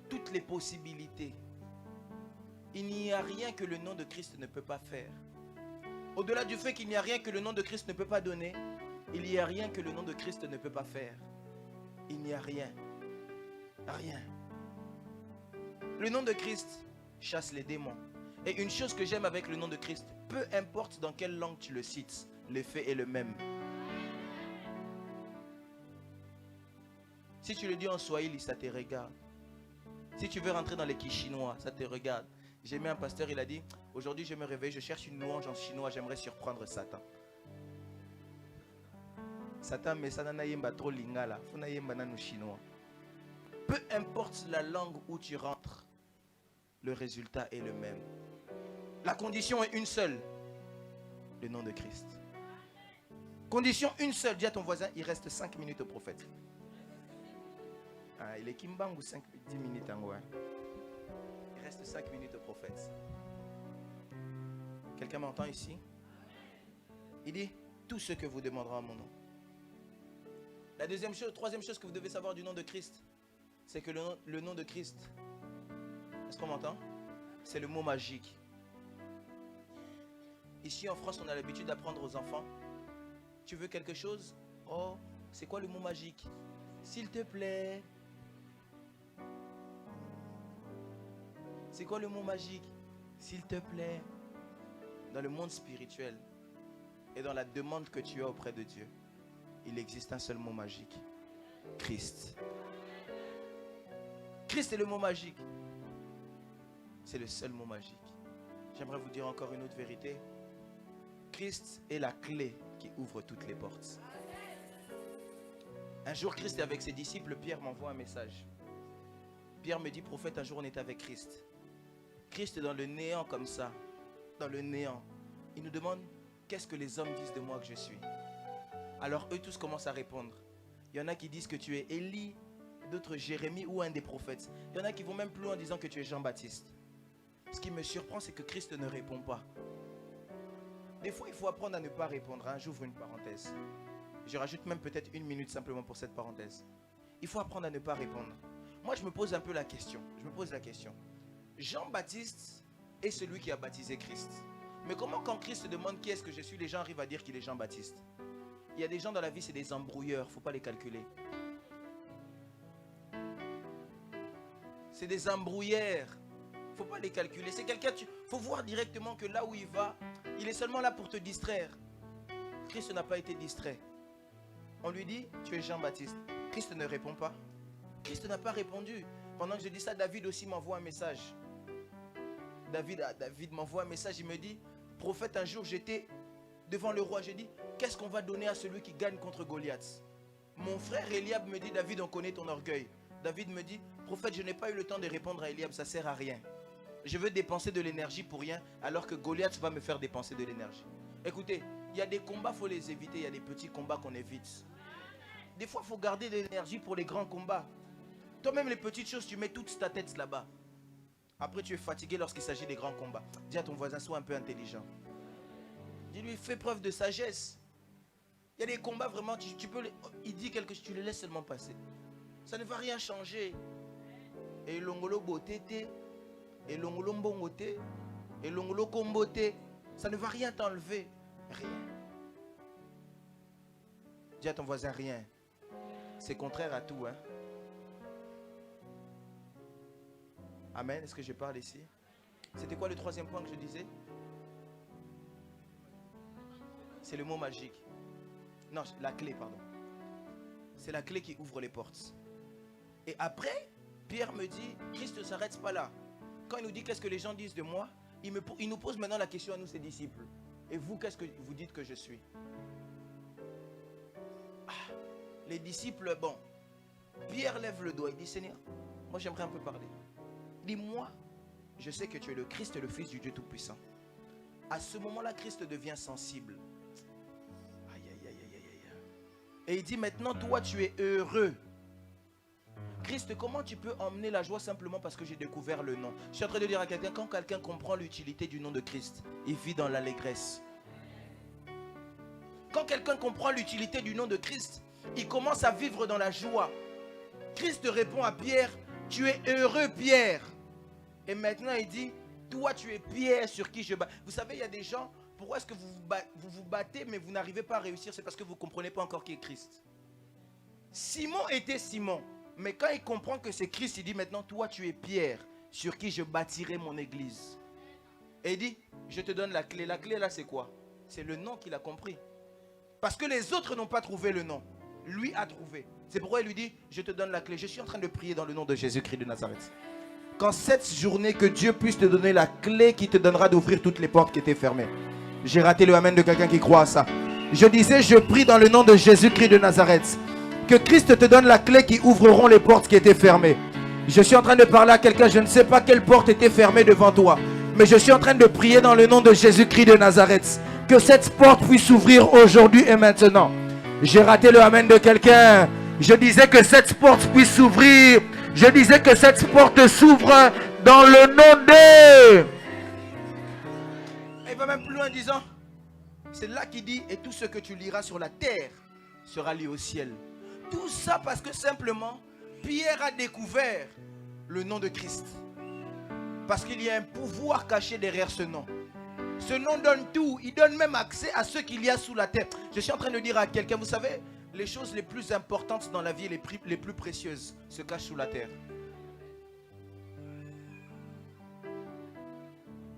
toutes les possibilités. Il n'y a rien que le nom de Christ ne peut pas faire. Au-delà du fait qu'il n'y a rien que le nom de Christ ne peut pas donner, il n'y a rien que le nom de Christ ne peut pas faire. Il n'y a rien. Rien. Le nom de Christ chasse les démons. Et une chose que j'aime avec le nom de Christ, peu importe dans quelle langue tu le cites, l'effet est le même. Si tu le dis en swahili, ça te regarde. Si tu veux rentrer dans les chinois, ça te regarde. J'ai mis un pasteur, il a dit, aujourd'hui je me réveille, je cherche une louange en chinois, j'aimerais surprendre Satan. Satan, mais ça n'a yemba trop lingala, faut na yemba nanu chinois. Peu importe la langue où tu rentres, le résultat est le même. La condition est une seule, le nom de Christ. Condition une seule, dis à ton voisin, il reste 5 minutes au prophète. Ah, il est Kimbang ou 10 minutes en haut. Il reste 5 minutes au prophète. Quelqu'un m'entend ici? Il dit, tout ce que vous demanderez en mon nom. La troisième chose que vous devez savoir du nom de Christ, c'est que le nom de Christ, est-ce qu'on m'entend? C'est le mot magique. Ici en France, on a l'habitude d'apprendre aux enfants, tu veux quelque chose? Oh, c'est quoi le mot magique? S'il te plaît. C'est quoi le mot magique? S'il te plaît. Dans le monde spirituel et dans la demande que tu as auprès de Dieu, il existe un seul mot magique. Christ. Christ est le mot magique. C'est le seul mot magique. J'aimerais vous dire encore une autre vérité. Christ est la clé qui ouvre toutes les portes. Un jour, Christ est avec ses disciples. Pierre m'envoie un message. Pierre me dit, prophète, un jour on est avec Christ. Christ est dans le néant comme ça. Dans le néant. Il nous demande, qu'est-ce que les hommes disent de moi que je suis? Alors eux tous commencent à répondre. Il y en a qui disent que tu es Élie, d'autres Jérémie ou un des prophètes. Il y en a qui vont même plus loin en disant que tu es Jean-Baptiste. Ce qui me surprend, c'est que Christ ne répond pas. Des fois, il faut apprendre à ne pas répondre. Hein. J'ouvre une parenthèse. Je rajoute même peut-être 1 minute simplement pour cette parenthèse. Il faut apprendre à ne pas répondre. Moi, je me pose un peu la question. Jean-Baptiste est celui qui a baptisé Christ. Mais comment quand Christ demande qui est-ce que je suis, les gens arrivent à dire qu'il est Jean-Baptiste? Il y a des gens dans la vie, c'est des embrouilleurs. Il ne faut pas les calculer. C'est des embrouilleurs. Il ne faut pas les calculer. C'est quelqu'un, il faut voir directement que là où il va, il est seulement là pour te distraire. Christ n'a pas été distrait. On lui dit, tu es Jean-Baptiste. Christ ne répond pas. Christ n'a pas répondu. Pendant que je dis ça, David aussi m'envoie un message. David m'envoie un message, il me dit, prophète, un jour j'étais devant le roi, j'ai dit, qu'est-ce qu'on va donner à celui qui gagne contre Goliath? Mon frère Eliab me dit, David, on connaît ton orgueil. David me dit, prophète, je n'ai pas eu le temps de répondre à Eliab, ça ne sert à rien. Je veux dépenser de l'énergie pour rien, alors que Goliath va me faire dépenser de l'énergie. Écoutez, il y a des combats, il faut les éviter, il y a des petits combats qu'on évite. Des fois, il faut garder de l'énergie pour les grands combats. Toi-même, les petites choses, tu mets toute ta tête là-bas. Après, tu es fatigué lorsqu'il s'agit des grands combats. Dis à ton voisin, sois un peu intelligent. Dis-lui, fais preuve de sagesse. Il y a des combats vraiment, tu peux, il dit quelque chose, tu le laisses seulement passer. Ça ne va rien changer. Et l'ongolo beauté, et l'ongolo mbongote, et l'ongolo kombote, ça ne va rien t'enlever. Rien. Dis à ton voisin, rien. C'est contraire à tout, hein. Amen. Est-ce que je parle ici? C'était quoi le troisième point que je disais? C'est le mot magique. Non, la clé, pardon. C'est la clé qui ouvre les portes. Et après, Pierre me dit, Christ ne s'arrête pas là. Quand il nous dit qu'est-ce que les gens disent de moi, il nous pose maintenant la question à nous, ses disciples. Et vous, qu'est-ce que vous dites que je suis? Les disciples, bon. Pierre lève le doigt, il dit, Seigneur, moi j'aimerais un peu parler. Dis-moi, je sais que tu es le Christ, le Fils du Dieu Tout-Puissant. À ce moment-là, Christ devient sensible. Aïe, aïe, aïe, aïe, aïe. Et il dit, maintenant, toi, tu es heureux. Christ, comment tu peux emmener la joie simplement parce que j'ai découvert le nom? Je suis en train de dire à quelqu'un, quand quelqu'un comprend l'utilité du nom de Christ, il vit dans l'allégresse. Quand quelqu'un comprend l'utilité du nom de Christ, il commence à vivre dans la joie. Christ répond à Pierre, tu es heureux, Pierre. Et maintenant, il dit, toi, tu es Pierre sur qui je bats. Vous savez, il y a des gens, pourquoi est-ce que vous vous battez, mais vous n'arrivez pas à réussir? C'est parce que vous ne comprenez pas encore qui est Christ. Simon était Simon. Mais quand il comprend que c'est Christ, il dit maintenant, toi, tu es Pierre, sur qui je bâtirai mon église. Et il dit, je te donne la clé. La clé, là, c'est quoi? C'est le nom qu'il a compris. Parce que les autres n'ont pas trouvé le nom. Lui a trouvé. C'est pourquoi il lui dit, je te donne la clé. Je suis en train de prier dans le nom de Jésus-Christ de Nazareth. Qu'en cette journée, que Dieu puisse te donner la clé qui te donnera d'ouvrir toutes les portes qui étaient fermées. J'ai raté le amen de quelqu'un qui croit à ça. Je disais, je prie dans le nom de Jésus-Christ de Nazareth. Que Christ te donne la clé qui ouvriront les portes qui étaient fermées. Je suis en train de parler à quelqu'un, je ne sais pas quelle porte était fermée devant toi. Mais je suis en train de prier dans le nom de Jésus-Christ de Nazareth. Que cette porte puisse s'ouvrir aujourd'hui et maintenant. J'ai raté le amen de quelqu'un. Je disais que cette porte puisse s'ouvrir. Je disais que cette porte s'ouvre dans le nom de... Il va même plus loin en disant, c'est là qu'il dit, et tout ce que tu liras sur la terre sera lié au ciel. Tout ça parce que simplement, Pierre a découvert le nom de Christ. Parce qu'il y a un pouvoir caché derrière ce nom. Ce nom donne tout. Il donne même accès à ce qu'il y a sous la terre. Je suis en train de dire à quelqu'un, vous savez, les choses les plus importantes dans la vie, les plus précieuses, se cachent sous la terre.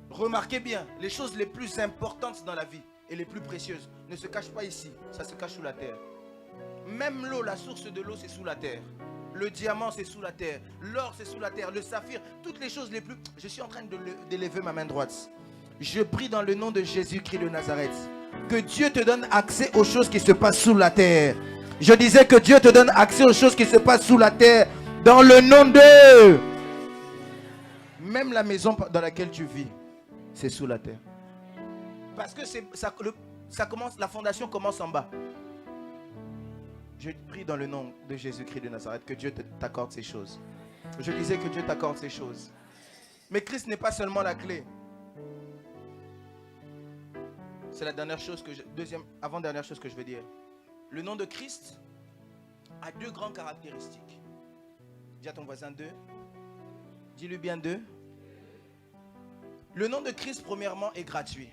Remarquez bien, les choses les plus importantes dans la vie et les plus précieuses ne se cachent pas ici, ça se cache sous la terre. Même l'eau, la source de l'eau, c'est sous la terre. Le diamant, c'est sous la terre. L'or, c'est sous la terre. Le saphir, toutes les choses les plus... Je suis en train d'élever ma main droite. Je prie dans le nom de Jésus-Christ de Nazareth. Que Dieu te donne accès aux choses qui se passent sous la terre. Je disais que Dieu te donne accès aux choses qui se passent sous la terre. Dans le nom de... Même la maison dans laquelle tu vis, c'est sous la terre. Parce que ça commence, la fondation commence en bas. Je prie dans le nom de Jésus-Christ de Nazareth que Dieu t'accorde ces choses. Je disais que Dieu t'accorde ces choses. Mais Christ n'est pas seulement la clé. C'est la dernière chose que avant-dernière chose que je veux dire. Le nom de Christ a deux grandes caractéristiques. Dis à ton voisin deux. Dis-lui bien deux. Le nom de Christ, premièrement, est gratuit.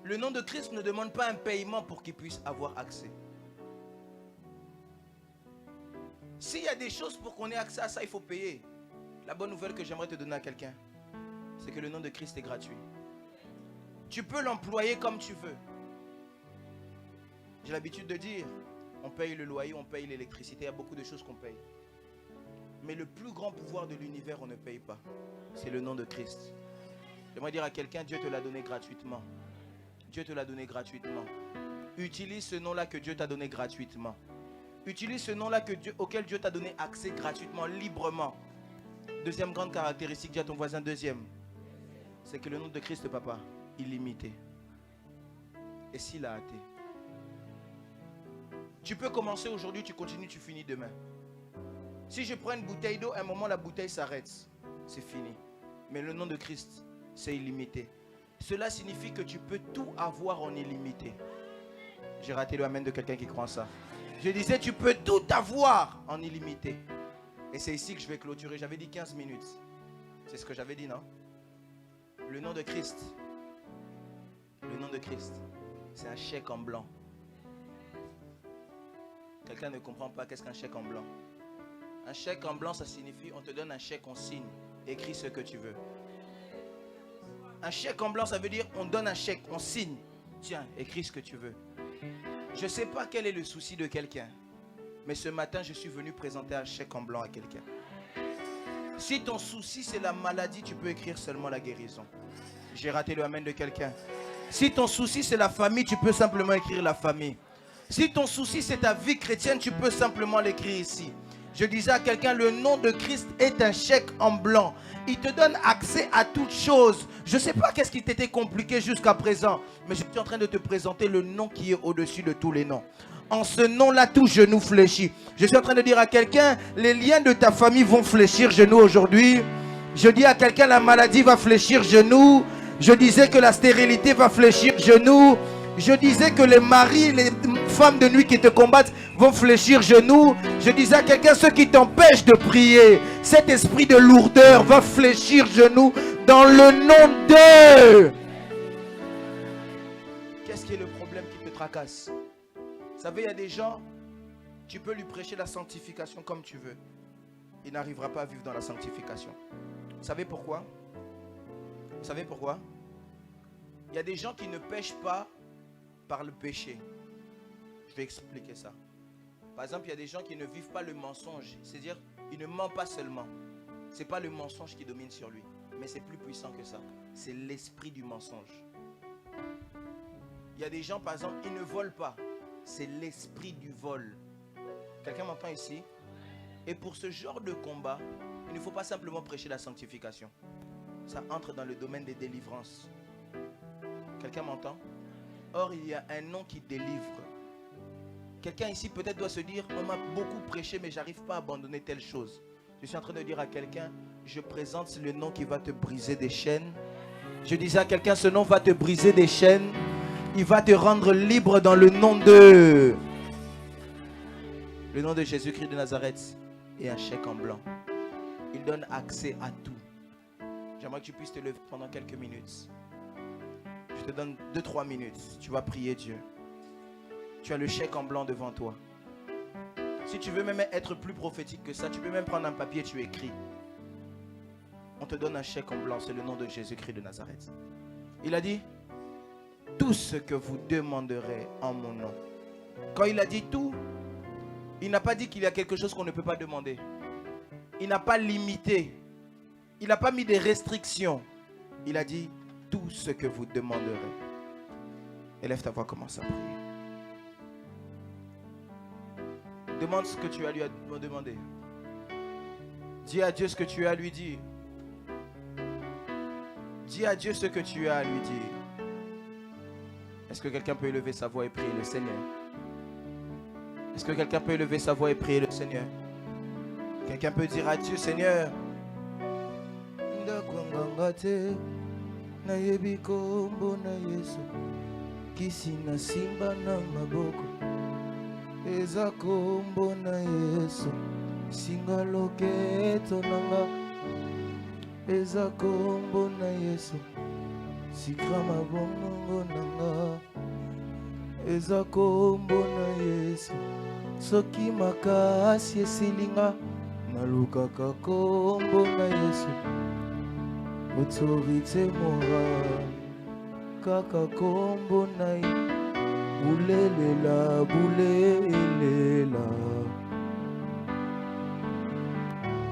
Le nom de Christ ne demande pas un paiement pour qu'il puisse avoir accès. S'il y a des choses pour qu'on ait accès à ça, il faut payer. La bonne nouvelle que j'aimerais te donner à quelqu'un, c'est que le nom de Christ est gratuit. Tu peux l'employer comme tu veux. J'ai l'habitude de dire, On paye le loyer, on paye l'électricité, il y a beaucoup de choses qu'on paye. Mais le plus grand pouvoir de l'univers, on ne paye pas. C'est le nom de Christ. J'aimerais dire à quelqu'un, Dieu te l'a donné gratuitement. Dieu te l'a donné gratuitement. Utilise ce nom-là que Dieu t'a donné gratuitement. Utilise ce nom-là auquel Dieu t'a donné accès gratuitement, librement. Deuxième grande caractéristique, dis à ton voisin, deuxième, c'est que le nom de Christ, papa, illimité. Et s'il a hâté? Tu peux commencer aujourd'hui, tu continues, tu finis demain. Si je prends une bouteille d'eau, à un moment la bouteille s'arrête. C'est fini. Mais le nom de Christ, c'est illimité. Cela signifie que tu peux tout avoir en illimité. J'ai raté le amen de quelqu'un qui croit en ça. Je disais, tu peux tout avoir en illimité. Et c'est ici que je vais clôturer. J'avais dit 15 minutes. C'est ce que j'avais dit, non? Le nom de Christ. Le nom de Christ. C'est un chèque en blanc. Quelqu'un ne comprend pas qu'est-ce qu'un chèque en blanc. Un chèque en blanc, ça signifie on te donne un chèque, on signe. Écris ce que tu veux. Un chèque en blanc, ça veut dire on donne un chèque, on signe. Tiens, écris ce que tu veux. Je ne sais pas quel est le souci de quelqu'un. Mais ce matin, je suis venu présenter un chèque en blanc à quelqu'un. Si ton souci, c'est la maladie, tu peux écrire seulement la guérison. J'ai raté le amen de quelqu'un. Si ton souci, c'est la famille, tu peux simplement écrire la famille. Si ton souci, c'est ta vie chrétienne, tu peux simplement l'écrire ici. Je disais à quelqu'un, le nom de Christ est un chèque en blanc. Il te donne accès à toutes choses. Je ne sais pas qu'est-ce qui t'était compliqué jusqu'à présent, mais je suis en train de te présenter le nom qui est au-dessus de tous les noms. En ce nom-là, tout genou fléchit. Je suis en train de dire à quelqu'un, les liens de ta famille vont fléchir genou aujourd'hui. Je dis à quelqu'un, la maladie va fléchir genou. Je disais que la stérilité va fléchir genou. Je disais que les maris, les femmes de nuit qui te combattent vont fléchir genoux. Je disais à quelqu'un, ceux qui t'empêchent de prier, cet esprit de lourdeur va fléchir genoux dans le nom de... Qu'est-ce qui est le problème qui te tracasse? Vous savez, il y a des gens, tu peux lui prêcher la sanctification comme tu veux. Il n'arrivera pas à vivre dans la sanctification. Vous savez pourquoi? Vous savez pourquoi? Il y a des gens qui ne pêchent pas par le péché. Je vais expliquer ça. Par exemple, il y a des gens qui ne vivent pas le mensonge. C'est-à-dire, il ne ment pas seulement. Ce n'est pas le mensonge qui domine sur lui. Mais c'est plus puissant que ça. C'est l'esprit du mensonge. Il y a des gens, par exemple, ils ne volent pas. C'est l'esprit du vol. Quelqu'un m'entend ici? Et pour ce genre de combat, il ne faut pas simplement prêcher la sanctification. Ça entre dans le domaine des délivrances. Quelqu'un m'entend? Or, il y a un nom qui délivre. Quelqu'un ici peut-être doit se dire, on m'a beaucoup prêché, mais j'arrive pas à abandonner telle chose. Je suis en train de dire à quelqu'un, je présente le nom qui va te briser des chaînes. Je disais à quelqu'un, ce nom va te briser des chaînes. Il va te rendre libre dans le nom de... Le nom de Jésus-Christ de Nazareth est un chèque en blanc. Il donne accès à tout. J'aimerais que tu puisses te lever pendant quelques minutes. Je te donne 2-3 minutes. Tu vas prier Dieu. Tu as le chèque en blanc devant toi. Si tu veux même être plus prophétique que ça, tu peux même prendre un papier et tu écris. On te donne un chèque en blanc, c'est le nom de Jésus-Christ de Nazareth. Il a dit, tout ce que vous demanderez en mon nom. Quand il a dit tout, il n'a pas dit qu'il y a quelque chose qu'on ne peut pas demander. Il n'a pas limité. Il n'a pas mis des restrictions. Il a dit, tout ce que vous demanderez. Élève ta voix, commence à prier. Demande ce que tu as lui à demander. Dis à Dieu ce que tu as à lui dire. Dis à Dieu ce que tu as à lui dire. Est-ce que quelqu'un peut élever sa voix et prier le Seigneur? Est-ce que quelqu'un peut élever sa voix et prier le Seigneur? Quelqu'un peut dire à Dieu, Seigneur, nayebi kombo na Yesu kisi na simba na maboko eza kombo na Yesu singa loketo nanga eza kombo na Yesu sikra mabongo nanga eza kombo na Yesu soki makasi esilinga nalukaka kombo na Yesu autorité morale kaka kombo na ye Bouléléla, bouléléla.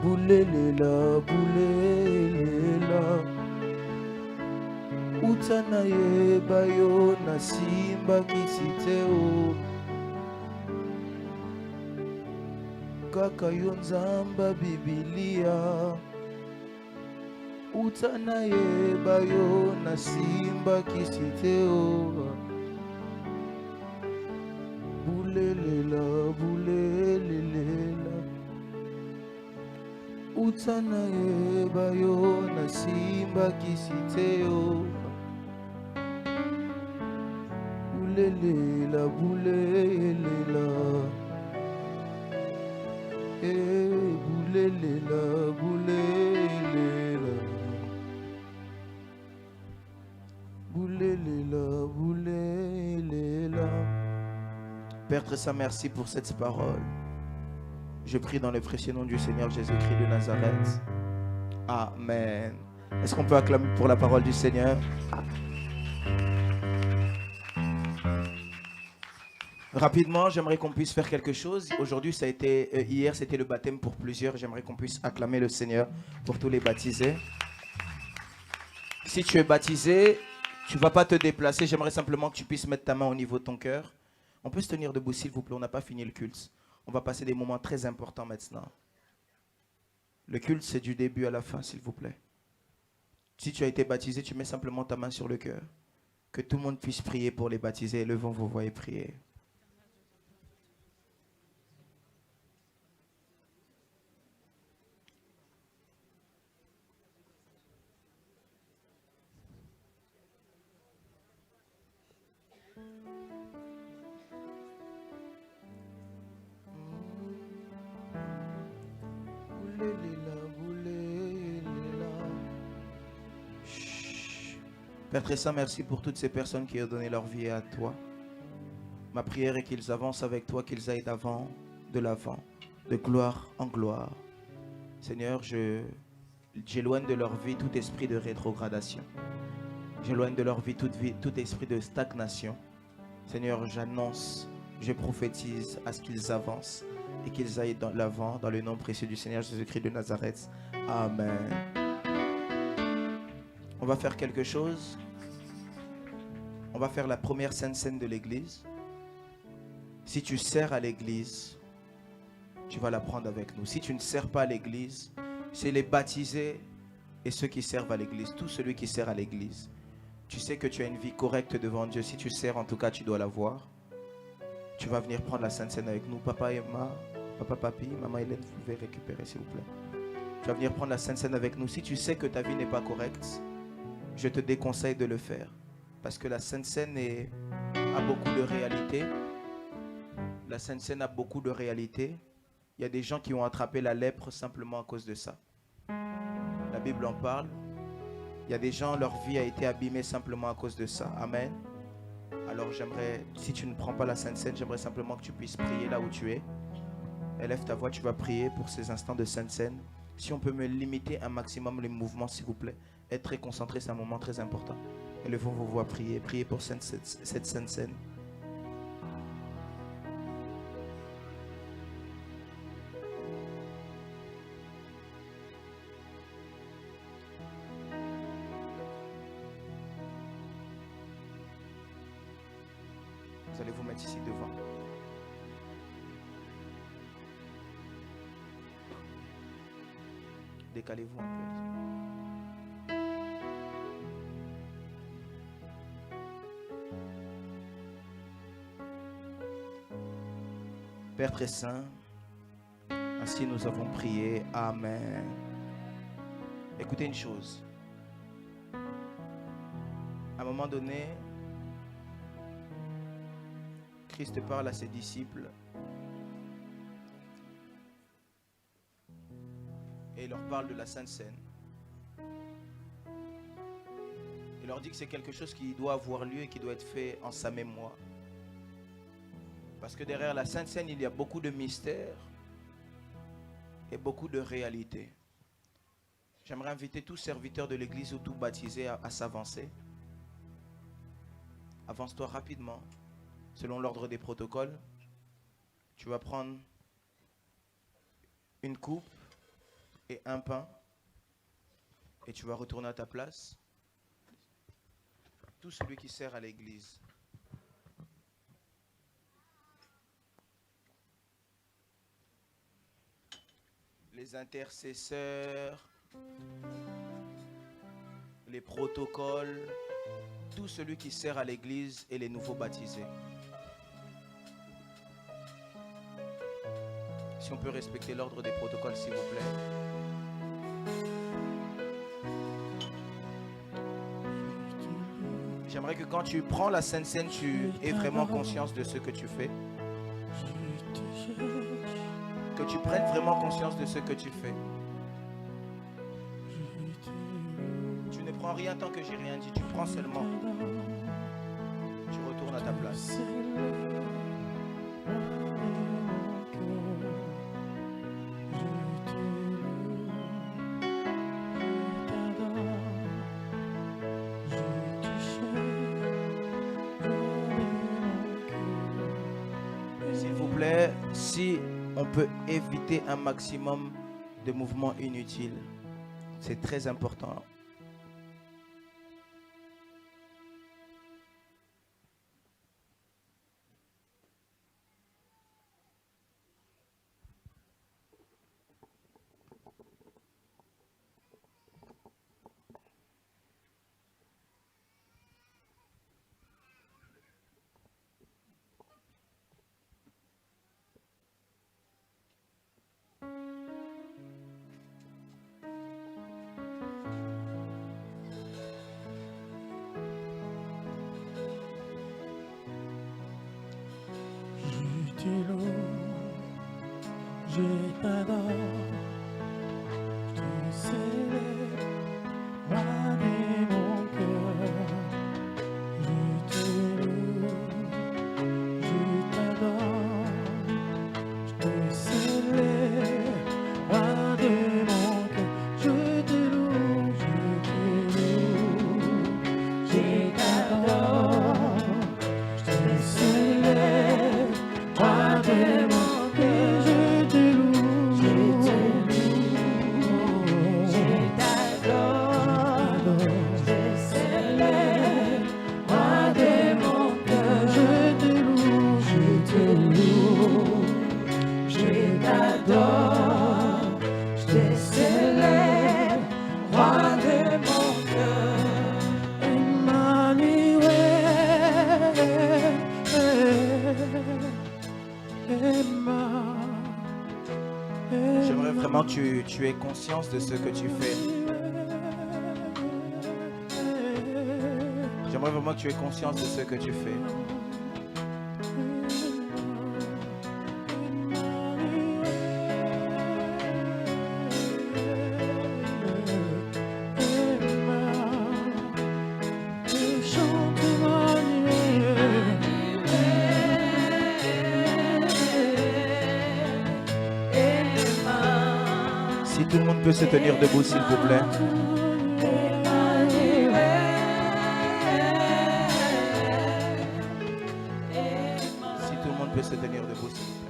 Bouléléla, bouléléla. Utana yeba yo na simba kisiteo. Kaka yo nzamba Biblia. Utana yeba yo na simba kisiteo. Bouléléla, bouléléla. Utana yeba yo na simba kisiteo. Bouléléla, bouléléla. Bouléléla, bouléléla. Bouléléla, bouléléla. Père très saint, merci pour cette parole. Je prie dans le précieux nom du Seigneur Jésus-Christ de Nazareth. Amen. Est-ce qu'on peut acclamer pour la parole du Seigneur? Rapidement, j'aimerais qu'on puisse faire quelque chose. Aujourd'hui, ça a été, hier, c'était le baptême pour plusieurs. J'aimerais qu'on puisse acclamer le Seigneur pour tous les baptisés. Si tu es baptisé, tu ne vas pas te déplacer. J'aimerais simplement que tu puisses mettre ta main au niveau de ton cœur. On peut se tenir debout, s'il vous plaît. On n'a pas fini le culte. On va passer des moments très importants maintenant. Le culte, c'est du début à la fin, s'il vous plaît. Si tu as été baptisé, tu mets simplement ta main sur le cœur. Que tout le monde puisse prier pour les baptisés. Levons vos voix et priez. Père très saint, merci pour toutes ces personnes qui ont donné leur vie à toi. Ma prière est qu'ils avancent avec toi, qu'ils aillent d'avant, de l'avant, de gloire en gloire. Seigneur, j'éloigne de leur vie tout esprit de rétrogradation. J'éloigne de leur vie tout esprit de stagnation. Seigneur, j'annonce, je prophétise à ce qu'ils avancent et qu'ils aillent dans l'avant, dans le nom précieux du Seigneur Jésus-Christ de Nazareth. Amen. On va faire quelque chose. On va faire la première sainte scène de l'église. Si tu sers à l'église, tu vas la prendre avec nous. Si tu ne sers pas à l'église, c'est les baptisés et ceux qui servent à l'église. Tout celui qui sert à l'église. Tu sais que tu as une vie correcte devant Dieu. Si tu sers, en tout cas, tu dois la voir. Tu vas venir prendre la sainte scène avec nous. Papa Emma, Papa Papi, Maman Hélène, vous pouvez récupérer s'il vous plaît. Tu vas venir prendre la sainte scène avec nous. Si tu sais que ta vie n'est pas correcte, je te déconseille de le faire. Parce que la Sainte Seine a beaucoup de réalité. La Sainte Seine a beaucoup de réalité. Il y a des gens qui ont attrapé la lèpre simplement à cause de ça. La Bible en parle. Il y a des gens, leur vie a été abîmée simplement à cause de ça. Amen. Alors j'aimerais, si tu ne prends pas la Sainte Seine, j'aimerais simplement que tu puisses prier là où tu es. Élève ta voix, tu vas prier pour ces instants de Sainte Seine. Si on peut me limiter un maximum les mouvements, s'il vous plaît. Être très concentré, c'est un moment très important. Élevons vos voix, priez. Priez pour cette Sainte Seine. Vous allez vous mettre ici devant. Décalez-vous un peu. Père très saint, ainsi nous avons prié. Amen. Écoutez une chose. À un moment donné, Christ parle à ses disciples et il leur parle de la Sainte Seine. Il leur dit que c'est quelque chose qui doit avoir lieu et qui doit être fait en sa mémoire. Parce que derrière la Sainte Seine, il y a beaucoup de mystères et beaucoup de réalités. J'aimerais inviter tous serviteurs de l'église ou tout baptisés à s'avancer. Avance-toi rapidement. selon l'ordre des protocoles, tu vas prendre une coupe et un pain et tu vas retourner à ta place. Tout celui qui sert à l'église. Les intercesseurs, les protocoles, tout celui qui sert à l'église et les nouveaux baptisés. Si on peut respecter l'ordre des protocoles, s'il vous plaît. J'aimerais que quand tu prends la Sainte Seine, tu aies vraiment conscience de ce que tu fais. Que tu prennes vraiment conscience de ce que tu fais. Tu ne prends rien tant que j'ai rien dit. Tu prends seulement. Tu retournes à ta place. S'il vous plaît, si on peut éviter un maximum de mouvements inutiles, c'est très important. Je t'adore, je te célèbre, roi de mon cœur. Je te loue, je t'adore, je te célèbre, roi de mon cœur. Je te loue, je t'adore, je te célèbre, roi de mon cœur. J'aimerais vraiment que tu aies conscience de ce que tu fais. J'aimerais vraiment que tu aies conscience de ce que tu fais. Si tout le monde peut se tenir debout, s'il vous plaît. Si tout le monde peut se tenir debout, s'il vous plaît.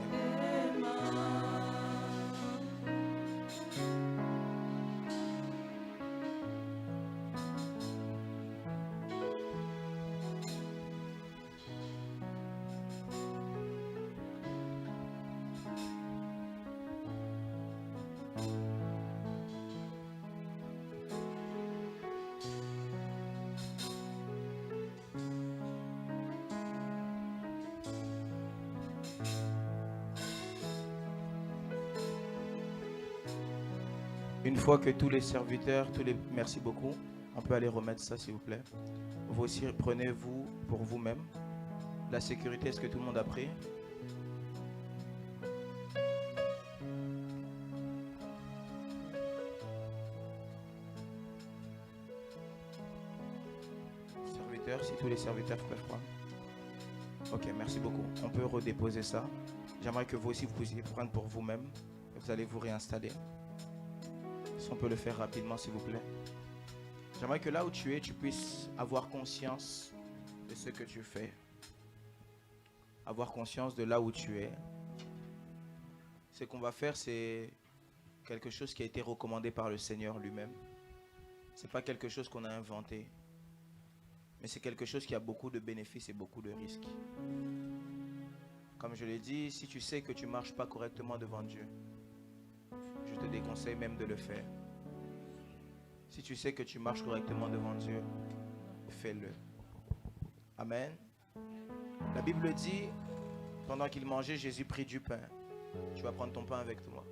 Une fois que tous les serviteurs, merci beaucoup, on peut aller remettre ça s'il vous plaît. Vous aussi prenez-vous pour vous-même. La sécurité, est-ce que tout le monde a pris? Serviteurs, si tous les serviteurs peuvent prendre. Ok, merci beaucoup. On peut redéposer ça. J'aimerais que vous aussi vous puissiez prendre pour vous-même. Vous allez vous réinstaller. Si on peut le faire rapidement s'il vous plaît. J'aimerais que là où tu es, tu puisses avoir conscience de ce que tu fais. avoir conscience de là où tu es. Ce qu'on va faire, c'est quelque chose qui a été recommandé par le Seigneur lui-même. Ce n'est pas quelque chose qu'on a inventé, mais c'est quelque chose qui a beaucoup de bénéfices et beaucoup de risques. Comme je l'ai dit, si tu sais que tu ne marches pas correctement devant Dieu, je te déconseille même de le faire. Si tu sais que tu marches correctement devant Dieu, fais-le. Amen. La Bible dit, pendant qu'il mangeait, Jésus prit du pain. Tu vas prendre ton pain avec toi.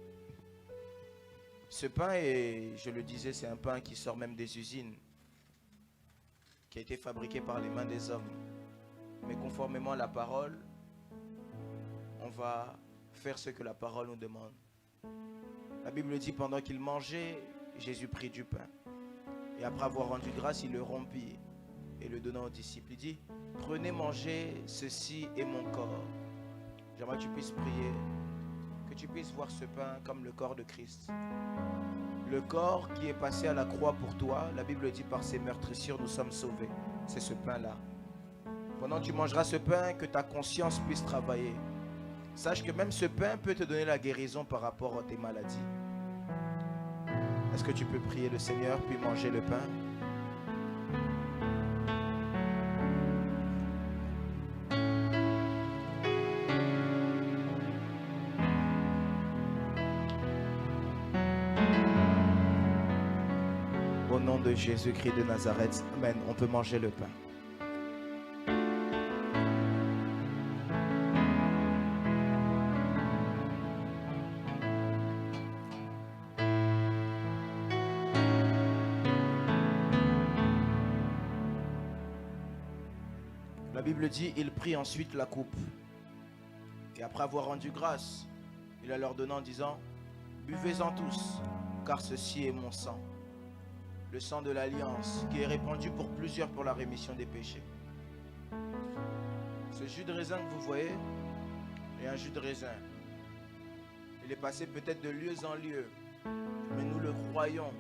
Ce pain, et je le disais, c'est un pain qui sort même des usines, qui a été fabriqué par les mains des hommes. Mais conformément à la parole, on va faire ce que la parole nous demande. La Bible dit, pendant qu'il mangeait, Jésus prit du pain. Et après avoir rendu grâce, il le rompit et le donna aux disciples. Il dit, prenez, mangez, ceci est mon corps. J'aimerais que tu puisses prier, que tu puisses voir ce pain comme le corps de Christ. Le corps qui est passé à la croix pour toi, la Bible dit, par ses meurtrissures, nous sommes sauvés. C'est ce pain-là. Pendant que tu mangeras ce pain, que ta conscience puisse travailler. Sache que même ce pain peut te donner la guérison par rapport à tes maladies. Est-ce que tu peux prier le Seigneur puis manger le pain? Au nom de Jésus-Christ de Nazareth, amen. On peut manger le pain. La Bible dit, il prit ensuite la coupe. Et après avoir rendu grâce, il la leur donna en disant, buvez-en tous, car ceci est mon sang. Le sang de l'alliance qui est répandu pour plusieurs pour la rémission des péchés. Ce jus de raisin que vous voyez est un jus de raisin. Il est passé peut-être de lieu en lieu, mais nous le croyons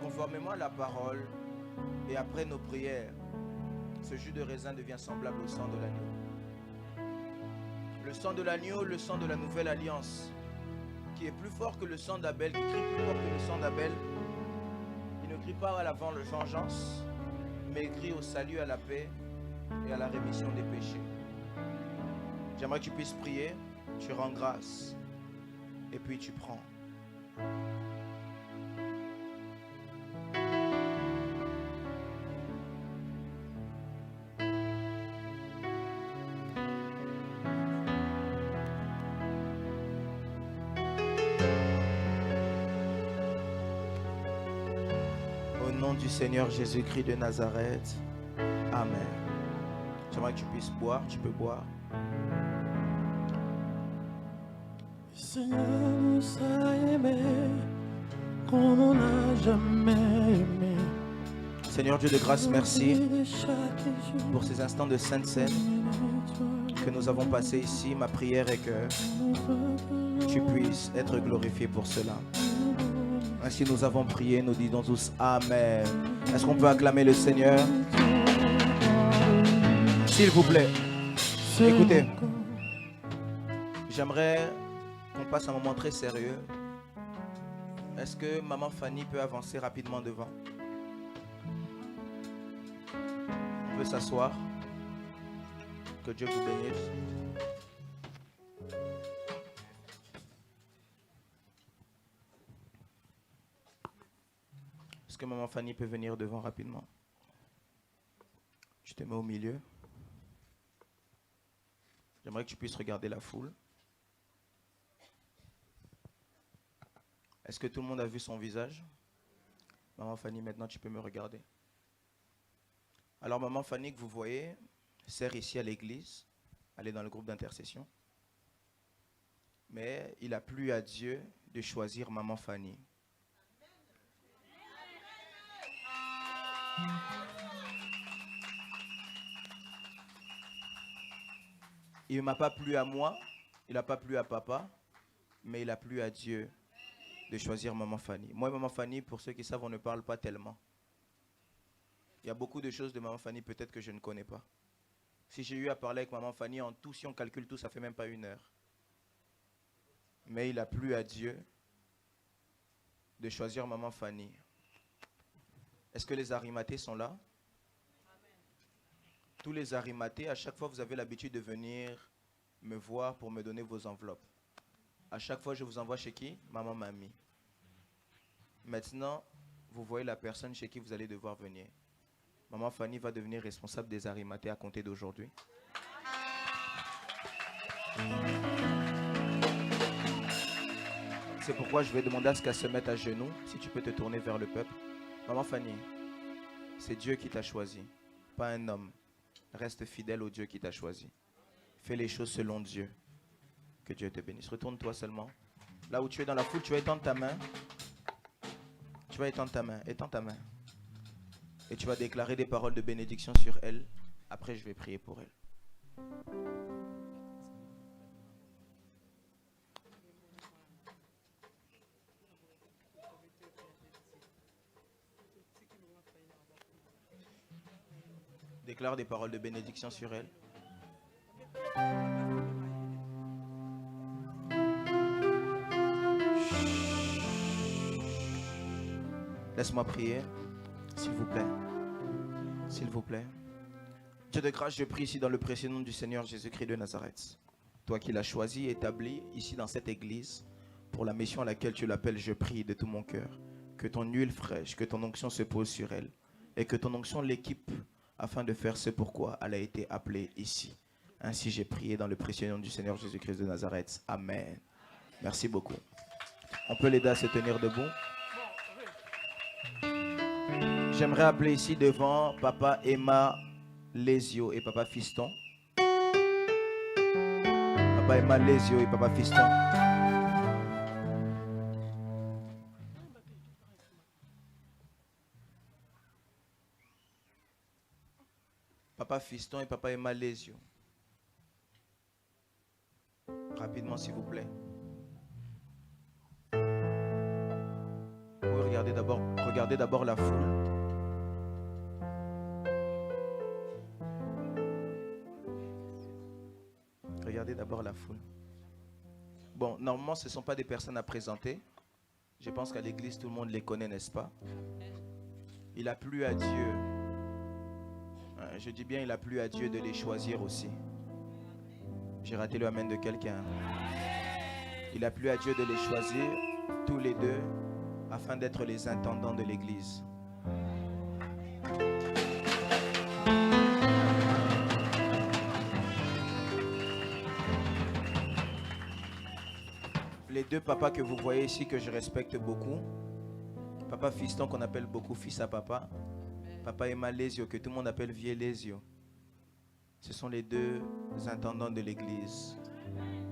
conformément à la parole et après nos prières. Ce jus de raisin devient semblable au sang de l'agneau. Le sang de l'agneau, le sang de la nouvelle alliance, qui est plus fort que le sang d'Abel, qui crie plus fort que le sang d'Abel. Il ne crie pas à la vengeance, mais il crie au salut, à la paix et à la rémission des péchés. J'aimerais que tu puisses prier, tu rends grâce, et puis tu prends. Du Seigneur Jésus-Christ de Nazareth. Amen. J'aimerais que tu puisses boire, tu peux boire. Seigneur nous a aimés comme on n'a jamais aimé. Seigneur Dieu de grâce, merci pour ces instants de Sainte Seine que nous avons passés ici. Ma prière est que tu puisses être glorifié pour cela. Ainsi nous avons prié, nous disons tous Amen. Est-ce qu'on peut acclamer le Seigneur? S'il vous plaît, écoutez, j'aimerais qu'on passe un moment très sérieux. Est-ce que maman Fanny peut avancer rapidement devant? On peut s'asseoir. Que Dieu vous bénisse. Est-ce que maman Fanny peut venir devant rapidement? Je te mets au milieu. J'aimerais que tu puisses regarder la foule. Est-ce que tout le monde a vu son visage? Maman Fanny, maintenant tu peux me regarder. Alors maman Fanny que vous voyez sert ici à l'église. Elle est dans le groupe d'intercession. Mais il a plu à Dieu de choisir maman Fanny. Il ne m'a pas plu à moi, il n'a pas plu à papa, mais il a plu à Dieu de choisir maman Fanny. Moi et maman Fanny, pour ceux qui savent, on ne parle pas tellement. Il y a beaucoup de choses de maman Fanny peut-être que je ne connais pas. Si j'ai eu à parler avec maman Fanny, en tout, si on calcule tout, ça fait même pas 1 heure. Mais il a plu à Dieu de choisir maman Fanny. Est-ce que les Arimathées sont là? Tous les Arimathées, à chaque fois, vous avez l'habitude de venir me voir pour me donner vos enveloppes. À chaque fois, je vous envoie chez qui? Maman Mamie. Maintenant, vous voyez la personne chez qui vous allez devoir venir. Maman Fanny va devenir responsable des Arimathées à compter d'aujourd'hui. C'est pourquoi je vais demander à ce qu'elle se mette à genoux. Si tu peux te tourner vers le peuple. Maman Fanny, c'est Dieu qui t'a choisi, pas un homme. Reste fidèle au Dieu qui t'a choisi. Fais les choses selon Dieu. Que Dieu te bénisse. Retourne-toi seulement. Là où tu es dans la foule, tu vas étendre ta main. Tu vas étendre ta main. Étends ta main. Et tu vas déclarer des paroles de bénédiction sur elle. Après, je vais prier pour elle. Déclare des paroles de bénédiction sur elle. Laisse-moi prier, s'il vous plaît. S'il vous plaît. Dieu de grâce, je prie ici dans le précieux nom du Seigneur Jésus-Christ de Nazareth. Toi qui l'as choisi, établi ici dans cette église, pour la mission à laquelle tu l'appelles, je prie de tout mon cœur. Que ton huile fraîche, que ton onction se pose sur elle. Et que ton onction l'équipe afin de faire ce pourquoi elle a été appelée ici. Ainsi j'ai prié dans le précieux nom du Seigneur Jésus-Christ de Nazareth. Amen. Merci beaucoup. On peut l'aider à se tenir debout. J'aimerais appeler ici devant Papa Emma Lesio et Papa Fiston. Papa Emma Lesio et Papa Fiston. Papa Fiston et Papa Emma Lesio. Rapidement, s'il vous plaît. Vous pouvez regardez d'abord la foule. Regardez d'abord la foule. Bon, normalement, ce ne sont pas des personnes à présenter. Je pense qu'à l'église, tout le monde les connaît, n'est-ce pas? Il a plu à Dieu. Je dis bien, il a plu à Dieu de les choisir aussi. J'ai raté le amen de quelqu'un. Il a plu à Dieu de les choisir, tous les deux, afin d'être les intendants de l'église. Les deux papas que vous voyez ici, que je respecte beaucoup. Papa Fiston, qu'on appelle beaucoup fils à papa. Papa Emma Lesio, que tout le monde appelle Vieux Lesio. Ce sont les deux intendants de l'église.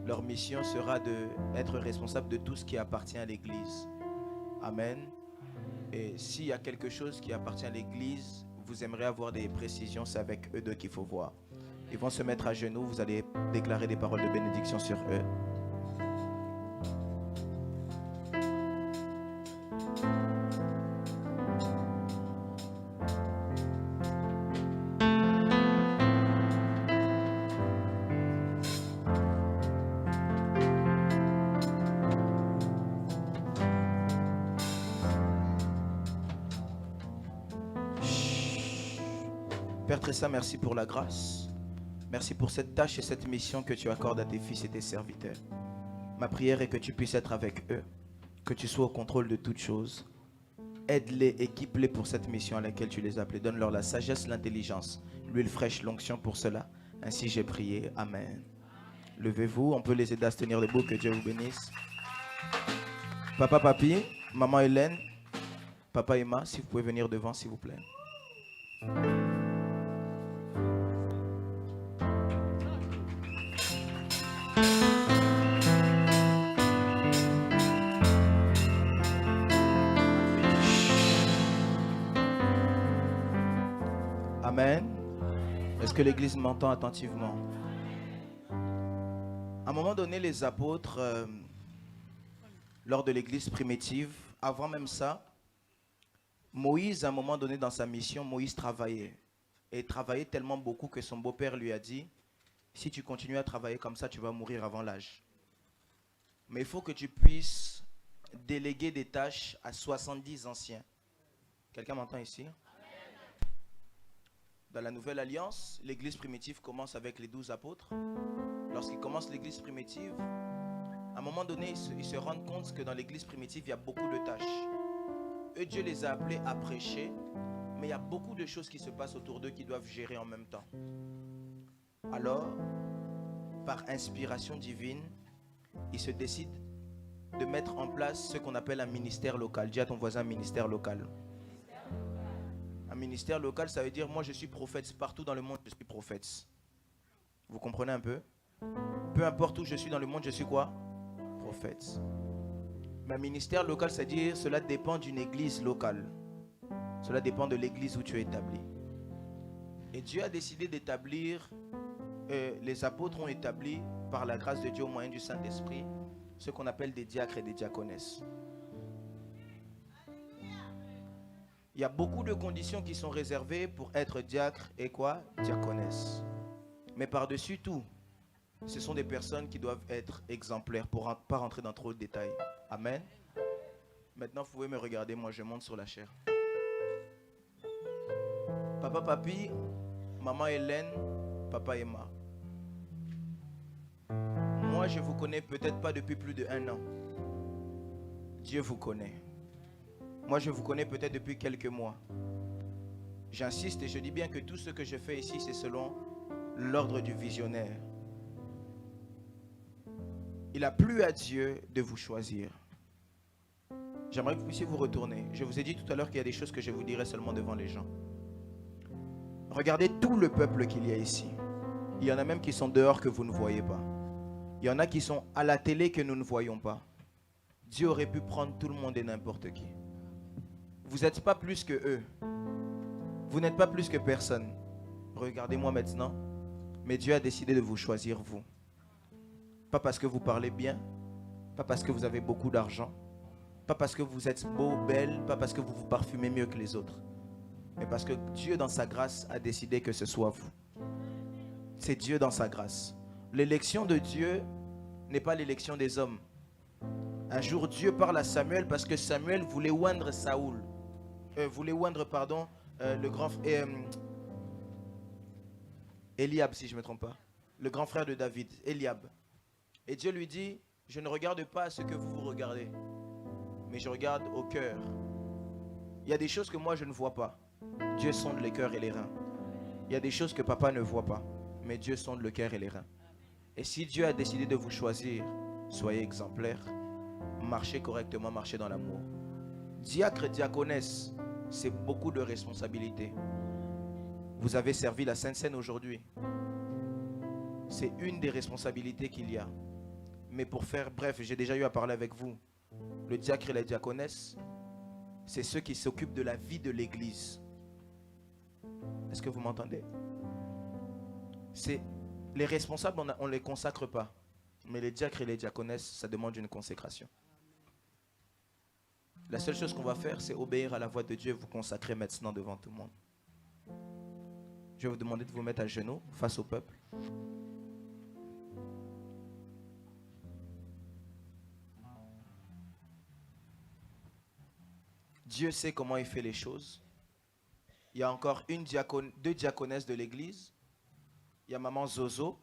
Leur mission sera d'être responsable de tout ce qui appartient à l'église. Amen. Et s'il y a quelque chose qui appartient à l'église, vous aimeriez avoir des précisions, c'est avec eux deux qu'il faut voir. Ils vont se mettre à genoux, vous allez déclarer des paroles de bénédiction sur eux. Père Tressa, merci pour la grâce. Merci pour cette tâche et cette mission que tu accordes à tes fils et tes serviteurs. Ma prière est que tu puisses être avec eux, que tu sois au contrôle de toutes choses. Aide-les, équipe-les pour cette mission à laquelle tu les as appelés. Donne-leur la sagesse, l'intelligence, l'huile fraîche, l'onction pour cela. Ainsi j'ai prié. Amen. Levez-vous, on peut les aider à se tenir debout. Que Dieu vous bénisse. Papa Papi, Maman Hélène, Papa Emma, si vous pouvez venir devant, s'il vous plaît. Amen. Est-ce que l'Église m'entend attentivement? À un moment donné, les apôtres, lors de l'Église primitive, avant même ça, Moïse, à un moment donné dans sa mission, Moïse travaillait. et travaillait tellement beaucoup que son beau-père lui a dit, si tu continues à travailler comme ça, tu vas mourir avant l'âge. Mais il faut que tu puisses déléguer des tâches à 70 anciens. Quelqu'un m'entend ici? Dans la Nouvelle Alliance, l'église primitive commence avec les 12 apôtres. Lorsqu'ils commencent l'église primitive, à un moment donné, ils se rendent compte que dans l'église primitive, il y a beaucoup de tâches. Eux, Dieu les a appelés à prêcher, mais il y a beaucoup de choses qui se passent autour d'eux qu'ils doivent gérer en même temps. Alors, par inspiration divine, ils se décident de mettre en place ce qu'on appelle un ministère local. Dis à ton voisin, ministère local. Un ministère local, ça veut dire, moi je suis prophète, partout dans le monde je suis prophète. Vous comprenez un peu? Peu importe où je suis dans le monde, je suis quoi? Prophète. Mais un ministère local, c'est-à-dire, cela dépend d'une église locale. Cela dépend de l'église où tu es établi. Et Dieu a décidé d'établir, les apôtres ont établi, par la grâce de Dieu au moyen du Saint-Esprit, ce qu'on appelle des diacres et des diaconesses. Il y a beaucoup de conditions qui sont réservées pour être diacre et quoi? Diaconesse. Mais par-dessus tout, ce sont des personnes qui doivent être exemplaires pour ne pas rentrer dans trop de détails. Amen. Maintenant, vous pouvez me regarder, moi je monte sur la chair. Papa Papi, maman Hélène, papa Emma. Moi, je vous connais peut-être pas depuis plus d'1 an. Dieu vous connaît. Moi, je vous connais peut-être depuis quelques mois. J'insiste et je dis bien que tout ce que je fais ici, c'est selon l'ordre du visionnaire. Il a plu à Dieu de vous choisir. J'aimerais que vous puissiez vous retourner. Je vous ai dit tout à l'heure qu'il y a des choses que je vous dirai seulement devant les gens. Regardez tout le peuple qu'il y a ici. Il y en a même qui sont dehors que vous ne voyez pas. Il y en a qui sont à la télé que nous ne voyons pas. Dieu aurait pu prendre tout le monde et n'importe qui. Vous n'êtes pas plus que eux. Vous n'êtes pas plus que personne. Regardez-moi maintenant. Mais Dieu a décidé de vous choisir, vous. Pas parce que vous parlez bien. Pas parce que vous avez beaucoup d'argent. Pas parce que vous êtes beau, belle. Pas parce que vous vous parfumez mieux que les autres. Mais parce que Dieu, dans sa grâce, a décidé que ce soit vous. C'est Dieu dans sa grâce. L'élection de Dieu n'est pas l'élection des hommes. Un jour, Dieu parle à Samuel parce que Samuel voulait oindre Saoul. Le grand Eliab, si je ne me trompe pas. Le grand frère de David, Eliab. Et Dieu lui dit, je ne regarde pas ce que vous regardez, mais je regarde au cœur. Il y a des choses que moi je ne vois pas. Dieu sonde les cœurs et les reins. Il y a des choses que papa ne voit pas, mais Dieu sonde le cœur et les reins. Et si Dieu a décidé de vous choisir, soyez exemplaires, marchez correctement, marchez dans l'amour. Diacre, diaconesse, c'est beaucoup de responsabilités. Vous avez servi la Sainte Seine aujourd'hui. C'est une des responsabilités qu'il y a. Mais pour faire bref, j'ai déjà eu à parler avec vous. Le diacre et la diaconesse, c'est ceux qui s'occupent de la vie de l'église. Est-ce que vous m'entendez? Les responsables, on ne les consacre pas. Mais les diacres et les diaconesses, ça demande une consécration. La seule chose qu'on va faire, c'est obéir à la voix de Dieu et vous consacrer maintenant devant tout le monde. Je vais vous demander de vous mettre à genoux face au peuple. Dieu sait comment il fait les choses. Il y a encore deux diaconesses de l'église. Il y a maman Zozo,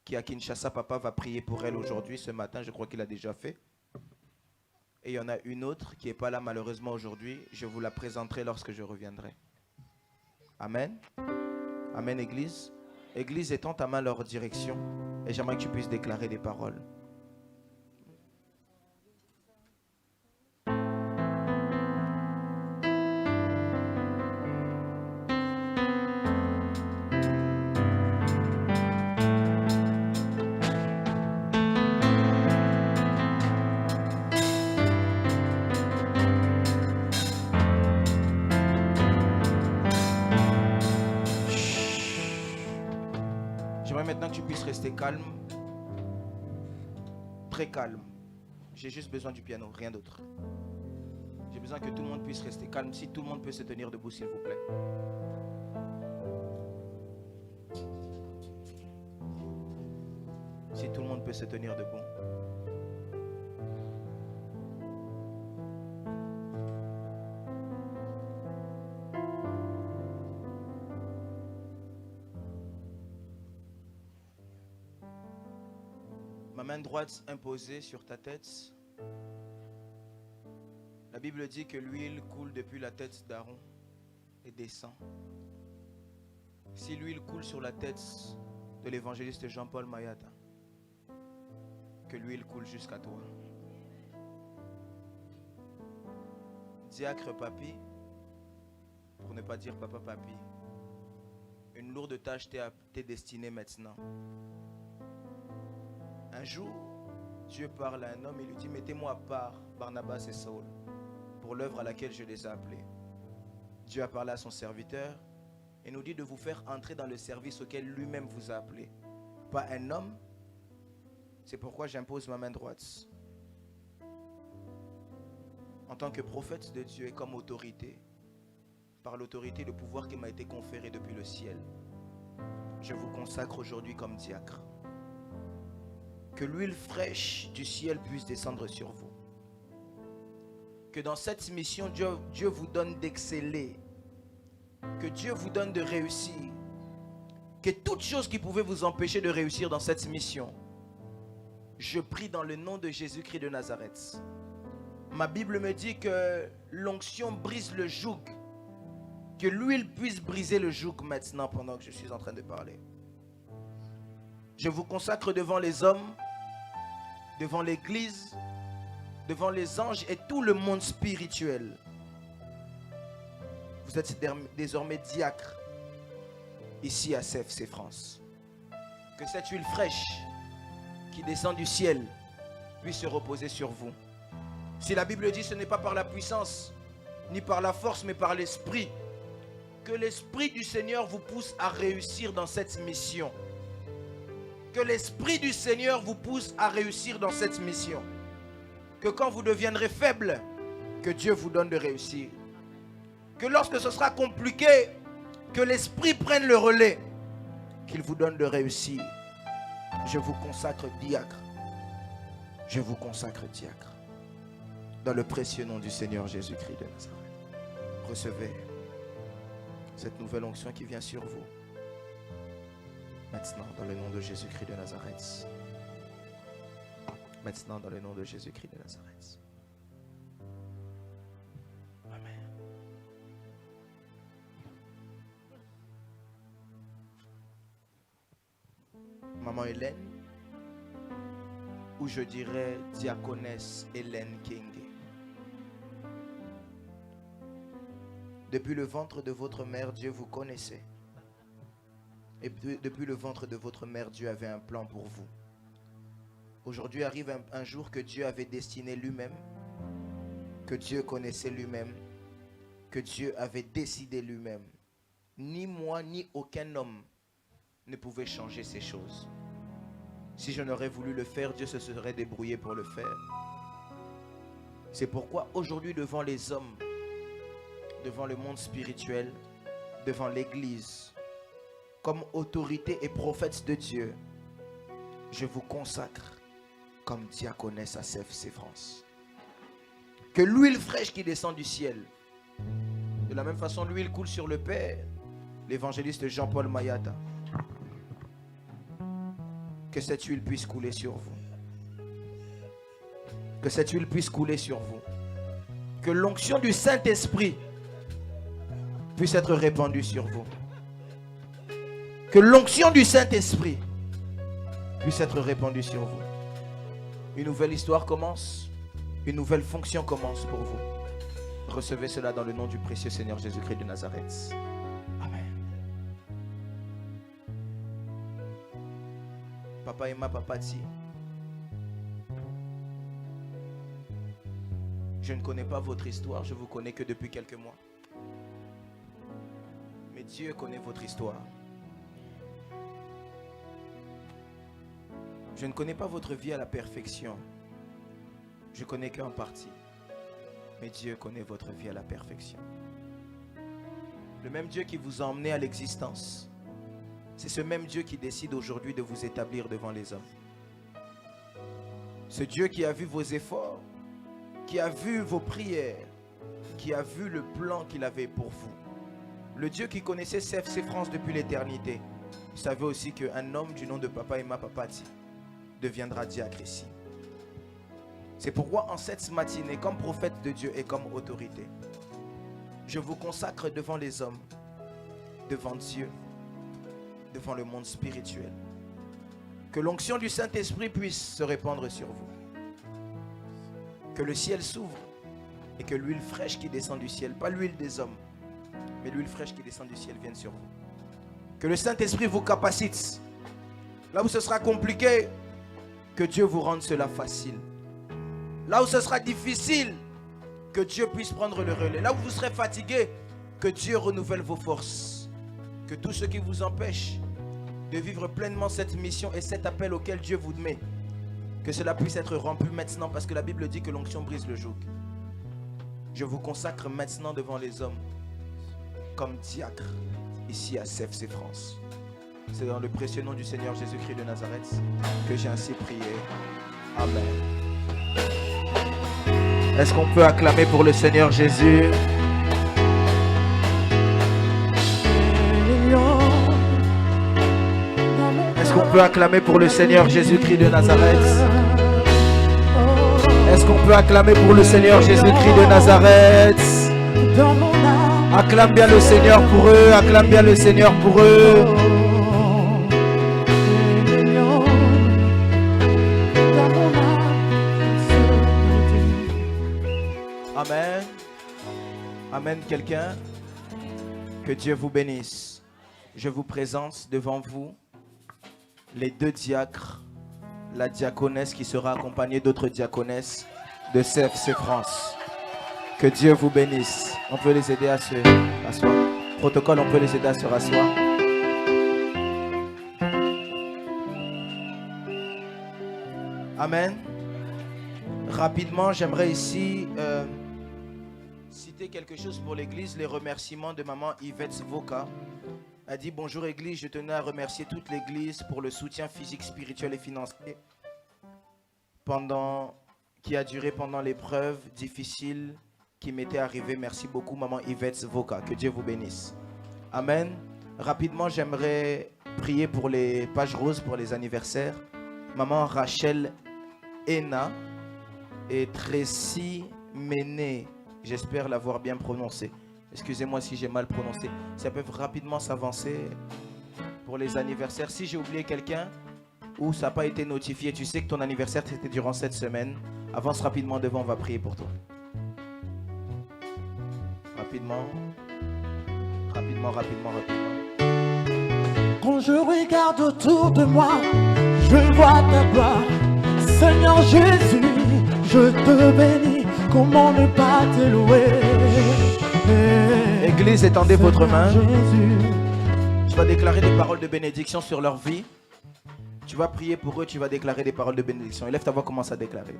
qui à Kinshasa, papa va prier pour elle aujourd'hui, ce matin, je crois qu'il a déjà fait. Et il y en a une autre qui n'est pas là malheureusement aujourd'hui. Je vous la présenterai lorsque je reviendrai. Amen. Amen, Église. Église, étends ta main à leur direction. Et j'aimerais que tu puisses déclarer des paroles. Maintenant que tu puisses rester calme, très calme. J'ai juste besoin du piano, rien d'autre. J'ai besoin que tout le monde puisse rester calme. Si tout le monde peut se tenir debout, s'il vous plaît. Si tout le monde peut se tenir debout. Ma main droite imposée sur ta tête. La Bible dit que l'huile coule depuis la tête d'Aaron et descend. Si l'huile coule sur la tête de l'évangéliste Jean-Paul Mayata, que l'huile coule jusqu'à toi. Diacre Papi, pour ne pas dire Papa Papi, une lourde tâche t'est destinée maintenant. Un jour, Dieu parle à un homme et lui dit: mettez-moi à part Barnabas et Saul pour l'œuvre à laquelle je les ai appelés. Dieu a parlé à son serviteur et nous dit de vous faire entrer dans le service auquel lui-même vous a appelé. Pas un homme. C'est pourquoi j'impose ma main droite. En tant que prophète de Dieu et comme autorité, par l'autorité et le pouvoir qui m'a été conféré depuis le ciel, je vous consacre aujourd'hui comme diacre. Que l'huile fraîche du ciel puisse descendre sur vous. Que dans cette mission, Dieu vous donne d'exceller. Que Dieu vous donne de réussir. Que toute chose qui pouvait vous empêcher de réussir dans cette mission, je prie dans le nom de Jésus-Christ de Nazareth. Ma Bible me dit que l'onction brise le joug. Que l'huile puisse briser le joug maintenant pendant que je suis en train de parler. Je vous consacre devant les hommes, devant l'église, devant les anges et tout le monde spirituel. Vous êtes désormais diacre ici à CFC France. Que cette huile fraîche qui descend du ciel puisse se reposer sur vous. Si la Bible dit ce n'est pas par la puissance ni par la force mais par l'esprit, que l'esprit du Seigneur vous pousse à réussir dans cette mission. Que l'esprit du Seigneur vous pousse à réussir dans cette mission. Que quand vous deviendrez faible, que Dieu vous donne de réussir. Que lorsque ce sera compliqué, que l'esprit prenne le relais, qu'il vous donne de réussir. Je vous consacre diacre. Je vous consacre diacre. Dans le précieux nom du Seigneur Jésus-Christ de Nazareth. Recevez cette nouvelle onction qui vient sur vous. Maintenant, dans le nom de Jésus-Christ de Nazareth. Maintenant, dans le nom de Jésus-Christ de Nazareth. Amen. Maman Hélène, ou je dirais diaconesse Hélène King. Depuis le ventre de votre mère, Dieu vous connaissait. Et depuis le ventre de votre mère, Dieu avait un plan pour vous. Aujourd'hui arrive un jour que Dieu avait destiné lui-même, que Dieu connaissait lui-même, que Dieu avait décidé lui-même. Ni moi, ni aucun homme ne pouvait changer ces choses. Si je n'aurais voulu le faire, Dieu se serait débrouillé pour le faire. C'est pourquoi aujourd'hui, devant les hommes, devant le monde spirituel, devant l'église, comme autorité et prophète de Dieu, je vous consacre comme diaconesse à CFC France. Que l'huile fraîche qui descend du ciel, de la même façon l'huile coule sur le Père, l'évangéliste Jean-Paul Mayata, que cette huile puisse couler sur vous. Que cette huile puisse couler sur vous. Que l'onction du Saint-Esprit puisse être répandue sur vous. Que l'onction du Saint-Esprit puisse être répandue sur vous. Une nouvelle histoire commence. Une nouvelle fonction commence pour vous. Recevez cela dans le nom du précieux Seigneur Jésus-Christ de Nazareth. Amen. Papa Emma Papati, je ne connais pas votre histoire, je vous connais que depuis quelques mois. Mais Dieu connaît votre histoire. Je ne connais pas votre vie à la perfection. Je connais qu'en partie. Mais Dieu connaît votre vie à la perfection. Le même Dieu qui vous a emmené à l'existence, c'est ce même Dieu qui décide aujourd'hui de vous établir devant les hommes. Ce Dieu qui a vu vos efforts, qui a vu vos prières, qui a vu le plan qu'il avait pour vous. Le Dieu qui connaissait CFC France depuis l'éternité. Vous savez aussi qu'un homme du nom de Papa Emma Papati deviendra diacre ici. C'est pourquoi en cette matinée, comme prophète de Dieu et comme autorité, je vous consacre devant les hommes, devant Dieu, devant le monde spirituel. Que l'onction du Saint-Esprit puisse se répandre sur vous. Que le ciel s'ouvre et que l'huile fraîche qui descend du ciel, pas l'huile des hommes, mais l'huile fraîche qui descend du ciel vienne sur vous. Que le Saint-Esprit vous capacite. Là où ce sera compliqué, que Dieu vous rende cela facile. Là où ce sera difficile, que Dieu puisse prendre le relais. Là où vous serez fatigué, que Dieu renouvelle vos forces. Que tout ce qui vous empêche de vivre pleinement cette mission et cet appel auquel Dieu vous met, que cela puisse être rompu maintenant, parce que la Bible dit que l'onction brise le joug. Je vous consacre maintenant devant les hommes comme diacre ici à CFC France. C'est dans le précieux nom du Seigneur Jésus-Christ de Nazareth que j'ai ainsi prié. Amen. Est-ce qu'on peut acclamer pour le Seigneur Jésus? Est-ce qu'on peut acclamer pour le Seigneur Jésus-Christ de Nazareth? Est-ce qu'on peut acclamer pour le Seigneur Jésus-Christ de Nazareth? Acclame bien le Seigneur pour eux, acclame bien le Seigneur pour eux. Amen. Amen, quelqu'un. Que Dieu vous bénisse. Je vous présente devant vous les deux diacres, la diaconesse qui sera accompagnée d'autres diaconesses de CFC France. Que Dieu vous bénisse. On peut les aider à se rasseoir. Protocole, on peut les aider à se rasseoir. Amen. Rapidement, j'aimerais ici citer quelque chose pour l'église. Les remerciements de maman Yvette Voka. Elle dit: bonjour église, je tenais à remercier toute l'église pour le soutien physique, spirituel et financier qui a duré pendant l'épreuve difficile qui m'était arrivée. Merci beaucoup maman Yvette Voka, que Dieu vous bénisse. Amen. Rapidement, j'aimerais prier pour les pages roses, pour les anniversaires. Maman Rachel Ena et Tracy Méné, j'espère l'avoir bien prononcé. Excusez-moi si j'ai mal prononcé. Ça peut rapidement s'avancer pour les anniversaires. Si j'ai oublié quelqu'un ou ça n'a pas été notifié, tu sais que ton anniversaire c'était durant cette semaine, avance rapidement devant, on va prier pour toi. Rapidement. Quand je regarde autour de moi, je vois ta gloire. Seigneur Jésus, je te bénis. Comment ne pas te louer? Église, étendez votre main. Jésus. Tu vas déclarer des paroles de bénédiction sur leur vie. Tu vas prier pour eux, tu vas déclarer des paroles de bénédiction. Élève ta voix, commence à déclarer.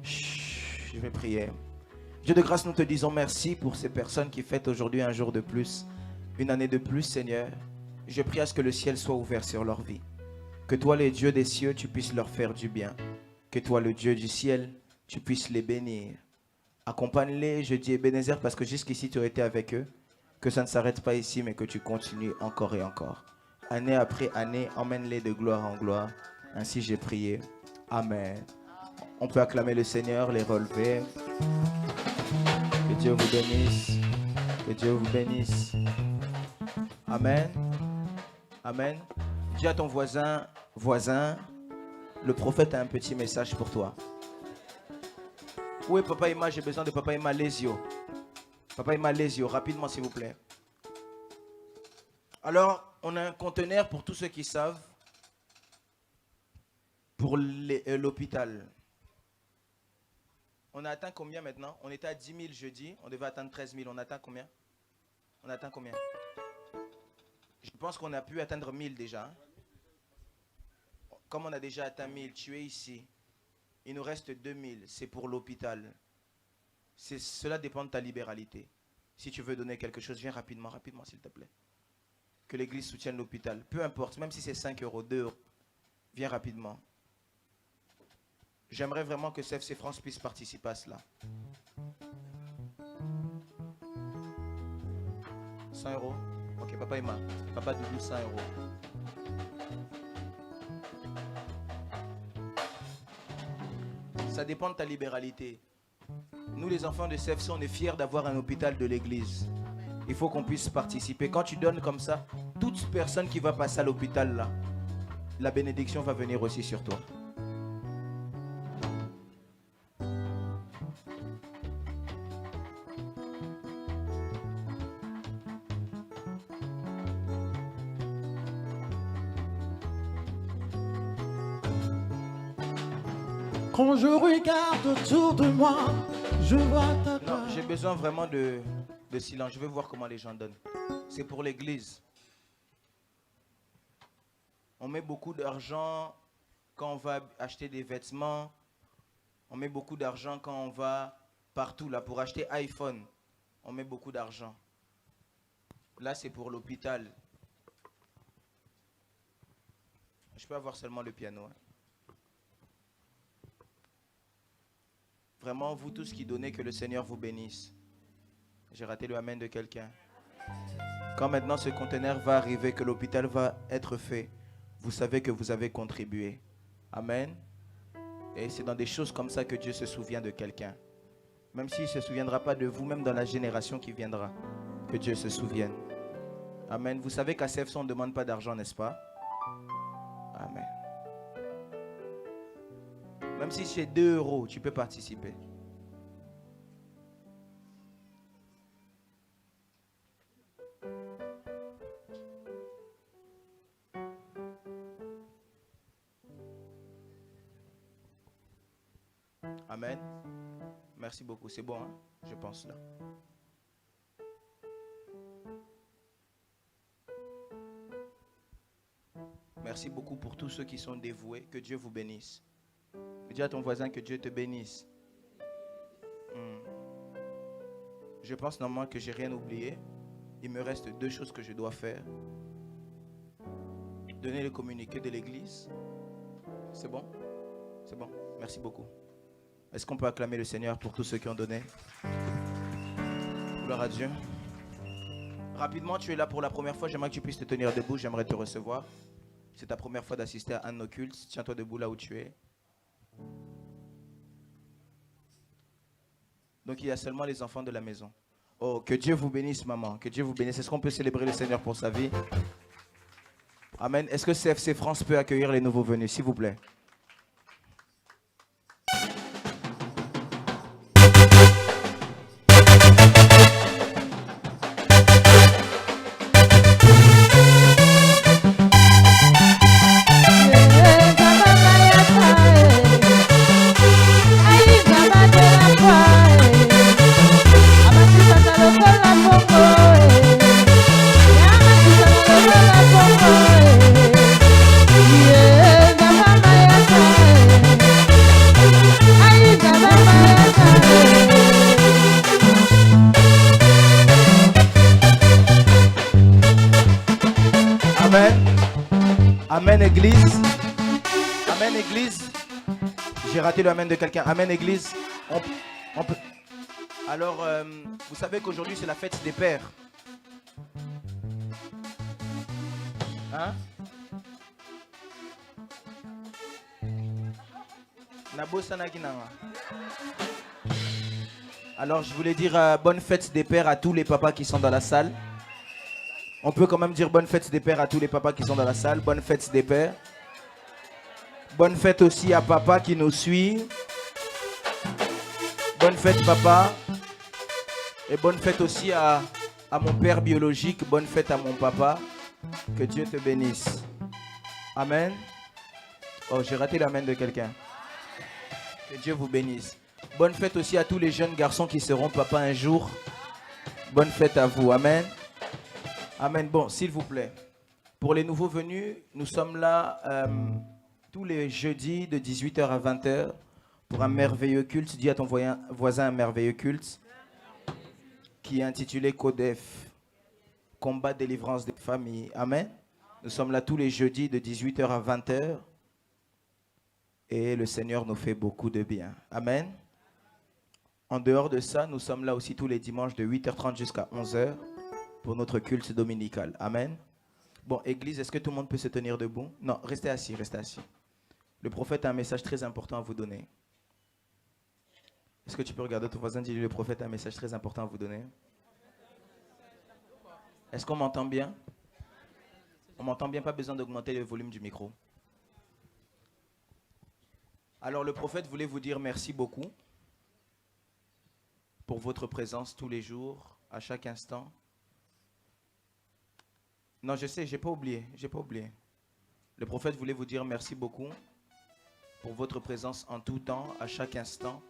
Je vais prier. Dieu de grâce, nous te disons merci pour ces personnes qui fêtent aujourd'hui un jour de plus, une année de plus, Seigneur. Je prie à ce que le ciel soit ouvert sur leur vie. Que toi, les dieux des cieux, tu puisses leur faire du bien. Que toi, le Dieu du ciel, tu puisses les bénir. Accompagne-les, je dis Ebenezer, parce que jusqu'ici, tu as été avec eux. Que ça ne s'arrête pas ici, mais que tu continues encore et encore. Année après année, emmène-les de gloire en gloire. Ainsi, j'ai prié. Amen. On peut acclamer le Seigneur, les relever. Que Dieu vous bénisse. Que Dieu vous bénisse. Amen. Amen. Dis à ton voisin, le prophète a un petit message pour toi. Où est Papa Emma? J'ai besoin de Papa Emma Lesio. Papa Emma Lesio, rapidement s'il vous plaît. Alors, on a un conteneur pour tous ceux qui savent. Pour l'hôpital. On a atteint combien maintenant? On était à 10 000 jeudi. On devait atteindre 13 000. On atteint combien? On atteint combien? Je pense qu'on a pu atteindre 1000 déjà. Hein? Comme on a déjà atteint 1000, tu es ici. Il nous reste 2000. C'est pour l'hôpital. Cela dépend de ta libéralité. Si tu veux donner quelque chose, viens rapidement, rapidement, s'il te plaît. Que l'église soutienne l'hôpital. Peu importe, même si c'est 5 euros, 2 euros. Viens rapidement. J'aimerais vraiment que CFC France puisse participer à cela. 100 euros. Ok, papa Emma. Papa Doudou, 100 euros. Ça dépend de ta libéralité. Nous, les enfants de CFC, on est fiers d'avoir un hôpital de l'église. Il faut qu'on puisse participer. Quand tu donnes comme ça, toute personne qui va passer à l'hôpital, là, la bénédiction va venir aussi sur toi. Quand je regarde autour de moi, je vois ta gloire. Non, j'ai besoin vraiment de silence. Je veux voir comment les gens donnent. C'est pour l'église. On met beaucoup d'argent quand on va acheter des vêtements. On met beaucoup d'argent quand on va partout là pour acheter iPhone. On met beaucoup d'argent. Là, c'est pour l'hôpital. Je peux avoir seulement le piano. Hein. Vraiment, vous tous qui donnez, que le Seigneur vous bénisse. J'ai raté le amen de quelqu'un. Quand maintenant ce conteneur va arriver, que l'hôpital va être fait, vous savez que vous avez contribué. Amen. Et c'est dans des choses comme ça que Dieu se souvient de quelqu'un. Même s'il ne se souviendra pas de vous, même dans la génération qui viendra, que Dieu se souvienne. Amen. Vous savez qu'à CFC, on ne demande pas d'argent, n'est-ce pas? Amen. Même si c'est 2 euros, tu peux participer. Amen. Merci beaucoup. C'est bon, hein? Je pense là. Merci beaucoup pour tous ceux qui sont dévoués. Que Dieu vous bénisse. Dis à ton voisin que Dieu te bénisse. Je pense normalement que j'ai rien oublié. Il me reste 2 choses que je dois faire. Donner le communiqué de l'église. C'est bon? C'est bon. Merci beaucoup. Est-ce qu'on peut acclamer le Seigneur pour tous ceux qui ont donné? Gloire à Dieu. Rapidement, tu es là pour la première fois. J'aimerais que tu puisses te tenir debout. J'aimerais te recevoir. C'est ta première fois d'assister à un de nos cultes. Tiens-toi debout là où tu es. Donc il y a seulement les enfants de la maison. Oh, que Dieu vous bénisse, maman. Que Dieu vous bénisse. Est-ce qu'on peut célébrer le Seigneur pour sa vie? Amen. Est-ce que CFC France peut accueillir les nouveaux venus, s'il vous plaît? Amen, Église. Amen, Église. J'ai raté le amen de quelqu'un. Amen, Église. On peut... Alors, vous savez qu'aujourd'hui, c'est la fête des pères. Hein? Alors, je voulais dire bonne fête des pères à tous les papas qui sont dans la salle. On peut quand même dire bonne fête des pères à tous les papas qui sont dans la salle. Bonne fête des pères. Bonne fête aussi à papa qui nous suit. Bonne fête papa. Et bonne fête aussi à mon père biologique. Bonne fête à mon papa. Que Dieu te bénisse. Amen. Oh, j'ai raté l'amen de quelqu'un. Que Dieu vous bénisse. Bonne fête aussi à tous les jeunes garçons qui seront papa un jour. Bonne fête à vous. Amen. Amen. Bon, s'il vous plaît. Pour les nouveaux venus, nous sommes là tous les jeudis de 18h à 20h pour un merveilleux culte. Dis à ton voisin un merveilleux culte. qui est intitulé CODEF, Combat délivrance des familles. Amen. Nous sommes là tous les jeudis de 18h à 20h. Et le Seigneur nous fait beaucoup de bien. Amen. En dehors de ça, nous sommes là aussi tous les dimanches de 8h30 jusqu'à 11h pour notre culte dominical. Amen. Bon, Église, est-ce que tout le monde peut se tenir debout? Non, restez assis, restez assis. Le prophète a un message très important à vous donner. Est-ce que tu peux regarder ton voisin et dire, le prophète a un message très important à vous donner? Est-ce qu'on m'entend bien? On m'entend bien, pas besoin d'augmenter le volume du micro. Alors le prophète voulait vous dire merci beaucoup pour votre présence tous les jours, à chaque instant. Non, je sais, j'ai pas oublié. Le prophète voulait vous dire merci beaucoup pour votre présence en tout temps, à chaque instant,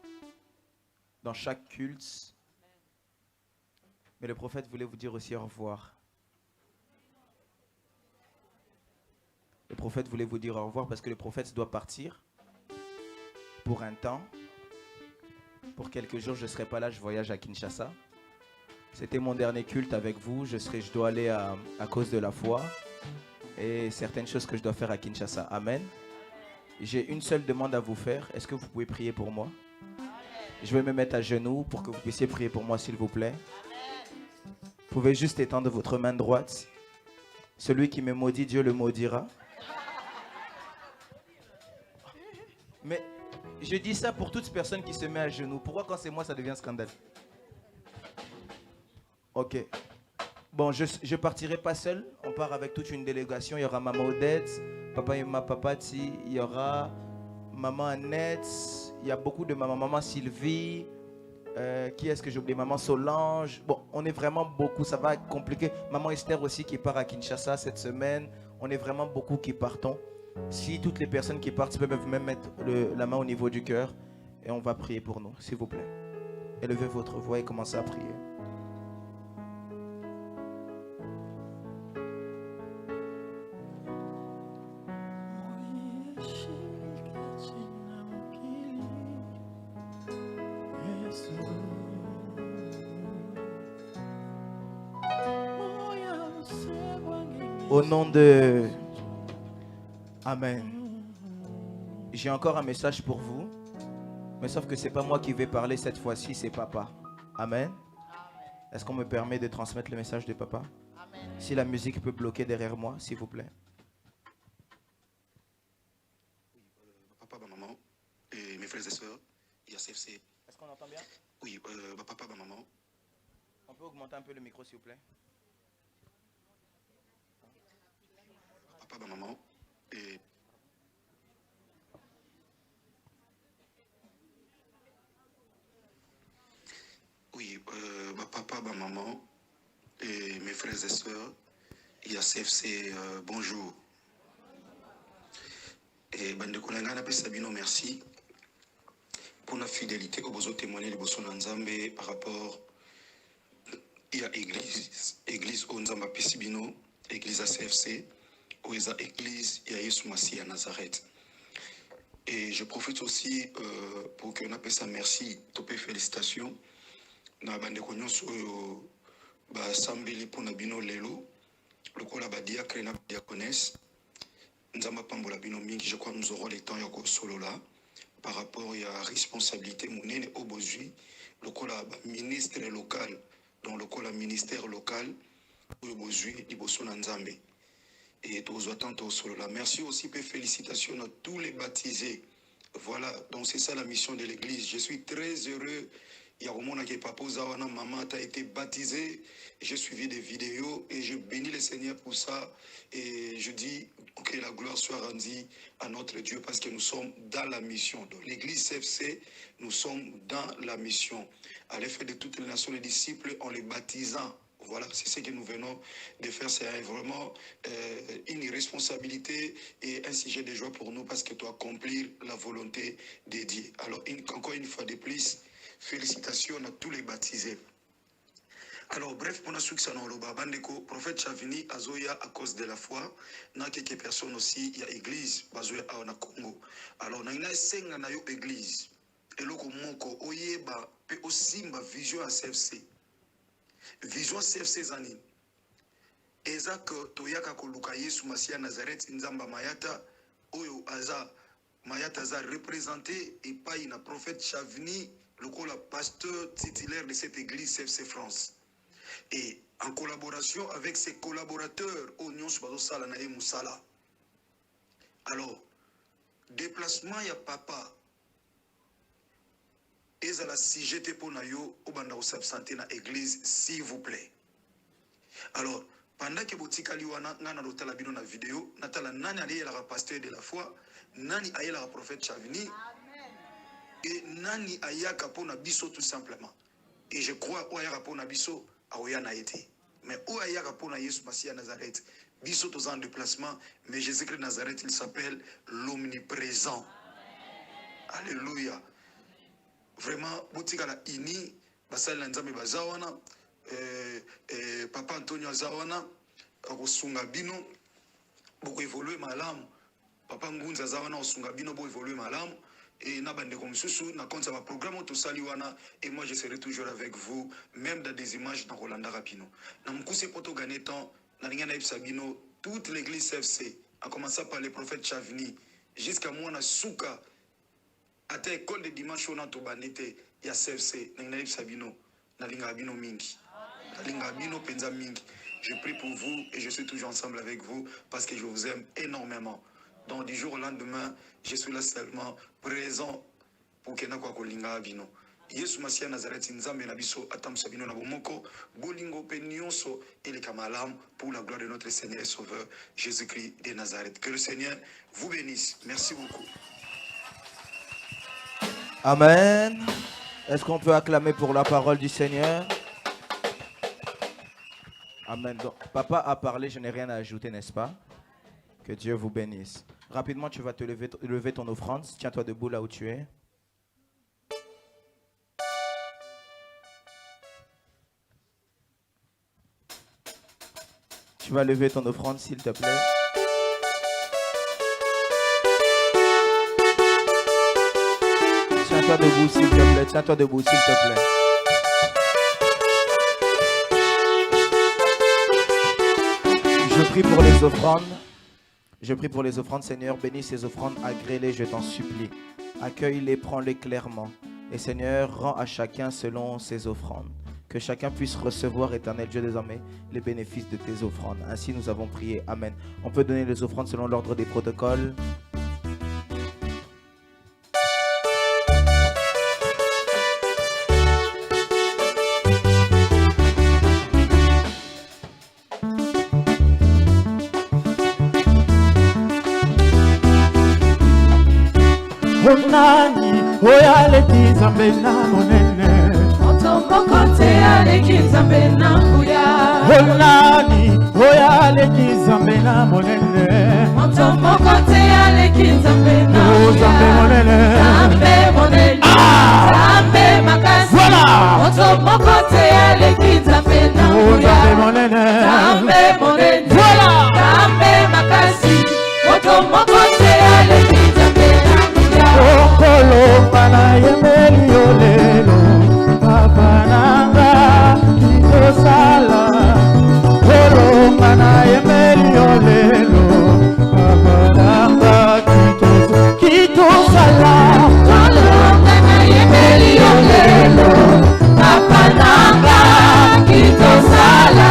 dans chaque culte. Mais le prophète voulait vous dire aussi au revoir. Le prophète voulait vous dire au revoir parce que le prophète doit partir pour un temps. Pour quelques jours, je ne serai pas là, je voyage à Kinshasa. C'était mon dernier culte avec vous. Je dois aller à cause de la foi et certaines choses que je dois faire à Kinshasa. Amen. J'ai une seule demande à vous faire. Est-ce que vous pouvez prier pour moi? Je vais me mettre à genoux pour que vous puissiez prier pour moi, s'il vous plaît. Vous pouvez juste étendre votre main droite. Celui qui me maudit, Dieu le maudira. Mais je dis ça pour toute personne qui se met à genoux. Pourquoi quand c'est moi, ça devient scandale? Ok. Bon, je ne partirai pas seul. On part avec toute une délégation. Il y aura Maman Odette, Papa Yuma Papati, il y aura Maman Annette, il y a beaucoup de mamans. Maman Sylvie, qui est-ce que j'ai oublié? Maman Solange. Bon, on est vraiment beaucoup. Ça va être compliqué. Maman Esther aussi qui part à Kinshasa cette semaine. On est vraiment beaucoup qui partons. Si toutes les personnes qui partent peuvent même mettre la main au niveau du cœur et on va prier pour nous, s'il vous plaît. Élevez votre voix et commencez à prier. Au nom de... Amen. J'ai encore un message pour vous. Mais sauf que ce n'est pas moi qui vais parler cette fois-ci, c'est Papa. Amen. Est-ce qu'on me permet de transmettre le message de Papa? Amen. Si la musique peut bloquer derrière moi, s'il vous plaît. Papa, maman, et mes frères et sœurs, il y a CFC. Est-ce qu'on entend bien? Oui, papa, maman. On peut augmenter un peu le micro, s'il vous plaît? Papa, maman, et... Oui, papa, maman, et mes frères et sœurs, il y a CFC, bonjour. Et Bandekolanga, Sabino, merci pour la fidélité que vous avez témoigné de Bosso Nzambe par rapport à l'église Onzamba Pesibino, l'église à CFC, ou l'église Yaïs Massi à Nazareth. Et je profite aussi pour qu'on appelle ça merci, topé félicitations. Na bande konyoso ba sambeli pona bino lelo lokola ba diacre na diaconesse nzamba pambola bino mingi. Je crois que nous aurons le temps yako solo là par rapport à la responsabilité monene au bozui lokola ba ministre local donc lokola ministère local au bozui liboso na nzambe et tous attentes solo là. Merci aussi et félicitations à tous les baptisés. Voilà, donc c'est ça la mission de l'église. Je suis très heureux. Il y a un moment qui papa Zawana, maman a été baptisée. J'ai suivi des vidéos et je bénis le Seigneur pour ça. Et je dis que la gloire soit rendue à notre Dieu parce que nous sommes dans la mission. Donc l'église CFC, nous sommes dans la mission. À l'effet de toutes les nations, les disciples, en les baptisant. Voilà, c'est ce que nous venons de faire. C'est vraiment une responsabilité et un sujet de joie pour nous parce que tu accomplir la volonté de Dieu. Alors, encore une fois de plus, félicitations à tous les baptisés. Alors, bref, pour ceux qui sont dans le Bandeko, prophète Chavini, Azoya, à cause de la foi, il y a quelques personnes aussi, il y a l'église, Azoya, à Congo. Alors, il y a une église, et le Moko, Oyeba, peut aussi ma vision à CFC. Vision CFC Zani. Ezak toyaka koluka Yesu Masia Nazareth Nzamba Mayata. Oyo Aza Mayata Aza représenté et pas une prophète Chavni, le pasteur titulaire de cette église CFC France. Et en collaboration avec ses collaborateurs, Oignon Subazo Sala Nae Moussala. Alors, déplacement ya papa. Ezala si j'étais pour Nayo, Obanda s'absenter dans l'église, s'il vous plaît. Alors, pendant que Botika Liwana, Nana Rotala Bino na vidéo, Natala Nani Aye la pasteur de la foi, Nani Aye la prophète Chavini, et Nani Aya Kapona Bisso tout simplement. Et je crois Oya Kapona Bisso a Oyana été. Mais Oya Kapona Yesu Masia Nazareth, Bisso tous en déplacement, mais Jésus-Christ Nazareth, il s'appelle l'omniprésent. Alléluia. Vraiment, Botika la ini, Basal Nzame Bazawana, Papa Antonio Zawana, Osunga Bino, beaucoup évolué malam. Papa Ngunza Zawana, Osunga Bino, beaucoup évolué malam. Et Nabande comme Soussou, na compte ma programme tout saliwana, et moi je serai toujours avec vous, même dans des images dans Rolanda Rapino. Dans mon coup, c'est pour tout gagner temps, dans l'Inganaïb Sabino, toute l'église CFC, en commençant par les prophètes Chavini, jusqu'à moi, na Souka. À ta école de dimanche, on a tout banité, il y a CFC, Nangnaïb Sabino, Nalinga Abino Mingi, Nalinga Abino Penza Mingi. Je prie pour vous et je suis toujours ensemble avec vous parce que je vous aime énormément. Donc, du jour au lendemain, je suis là seulement présent pour que nous Kolinga Abino. Yesu Masia Nazareth Nzambe Nabiso Atam Sabino Nabomoko, Bolingo Penyonso et les Kamalam pour la gloire de notre Seigneur et Sauveur Jésus-Christ de Nazareth. Que le Seigneur vous bénisse. Merci beaucoup. Amen. Est-ce qu'on peut acclamer pour la parole du Seigneur? Amen. Donc, papa a parlé, je n'ai rien à ajouter, n'est-ce pas? Que Dieu vous bénisse. Rapidement, tu vas te lever ton offrande. Tiens-toi debout là où tu es. Tu vas lever ton offrande, s'il te plaît. Tiens-toi debout, s'il te plaît. Tiens-toi debout, s'il te plaît. Je prie pour les offrandes. Je prie pour les offrandes, Seigneur. Bénis ces offrandes, agrée-les, je t'en supplie. Accueille-les, prends-les clairement. Et Seigneur, rends à chacun selon ses offrandes. Que chacun puisse recevoir, éternel Dieu désormais, les bénéfices de tes offrandes. Ainsi nous avons prié. Amen. On peut donner les offrandes selon l'ordre des protocoles. Onani, oyale kizambe na monene. Otomboko te ale kizambe na kuya. Onani, oyale kizambe na monene. Otomboko te ale kizambe na kuya. Zambe monene. Zambe monene. Zambe makasi. Voilà. Otomboko te ale kizambe na kuya. Zambe monene. Zambe monene. Voilà. Zambe makasi. Otomboko te ale kizambe na kuya. Okolo pana yemeli olelo. Papa nanga kitosala. Okolo pana yemeli olelo. Papa nanga kitosala. Okolo pana yemeli olelo. Papa nanga kitosala.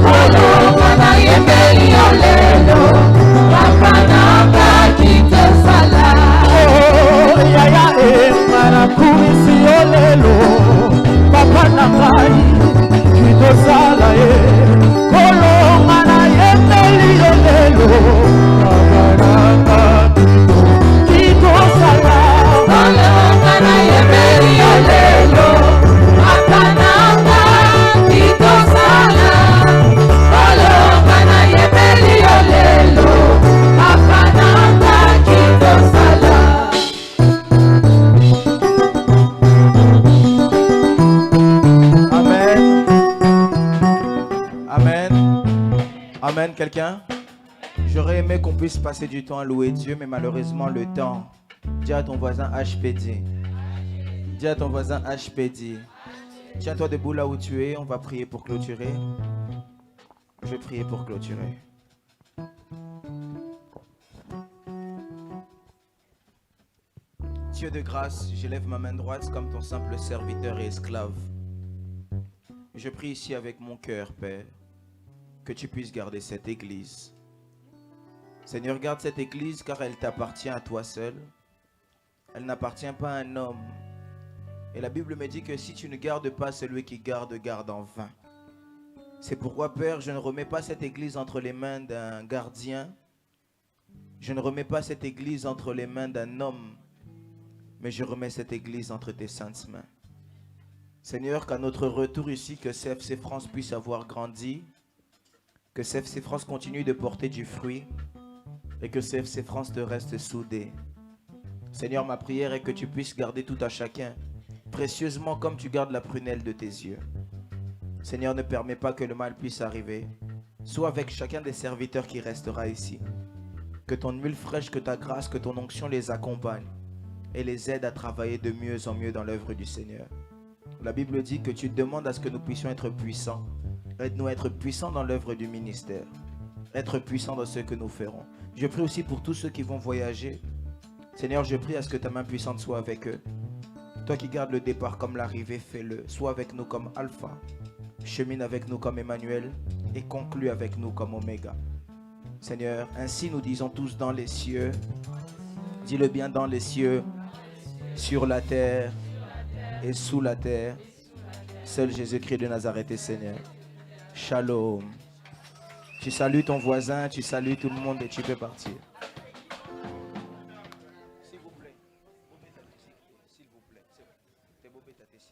Okolo pana yemeli olelo. Papa nanga kitosala. Yaya mana kumisi olelo. Papa nangai kitosala Kolo mana yemeli olelo. Papa nanga kitosala. Kolo mana yemeli olelo. Papa nanga kitosala. Kolo mana yemeli olelo. Papa nanga kitosala. Amen. Amen. Amen, quelqu'un? J'aurais aimé qu'on puisse passer du temps à louer Dieu, mais malheureusement le temps. Dis à ton voisin HPD. Dis à ton voisin HPD. Tiens-toi debout là où tu es, on va prier pour clôturer. Je vais prier pour clôturer. Dieu de grâce, j'élève ma main droite comme ton simple serviteur et esclave. Je prie ici avec mon cœur, Père, que tu puisses garder cette église. Seigneur, garde cette église car elle t'appartient à toi seul. Elle n'appartient pas à un homme. Et la Bible me dit que si tu ne gardes pas, celui qui garde, garde en vain. C'est pourquoi, Père, je ne remets pas cette église entre les mains d'un gardien. Je ne remets pas cette église entre les mains d'un homme. Mais je remets cette église entre tes saintes mains. Seigneur, qu'à notre retour ici, que CFC France puisse avoir grandi, que CFC France continue de porter du fruit et que CFC France te reste soudé. Seigneur, ma prière est que tu puisses garder tout à chacun précieusement comme tu gardes la prunelle de tes yeux. Seigneur, ne permets pas que le mal puisse arriver. Sois avec chacun des serviteurs qui restera ici. Que ton huile fraîche, que ta grâce, que ton onction les accompagne et les aide à travailler de mieux en mieux dans l'œuvre du Seigneur. La Bible dit que tu demandes à ce que nous puissions être puissants. Aide-nous à être puissants dans l'œuvre du ministère. Être puissants dans ce que nous ferons. Je prie aussi pour tous ceux qui vont voyager. Seigneur, je prie à ce que ta main puissante soit avec eux. Toi qui gardes le départ comme l'arrivée, fais-le. Sois avec nous comme Alpha. Chemine avec nous comme Emmanuel. Et conclue avec nous comme Oméga. Seigneur, ainsi nous disons tous dans les cieux. Dis-le bien, dans les cieux, sur la terre et sous la terre. Seul Jésus-Christ de Nazareth est Seigneur. Shalom. Tu salues ton voisin, tu salues tout le monde et tu peux partir. S'il vous plaît.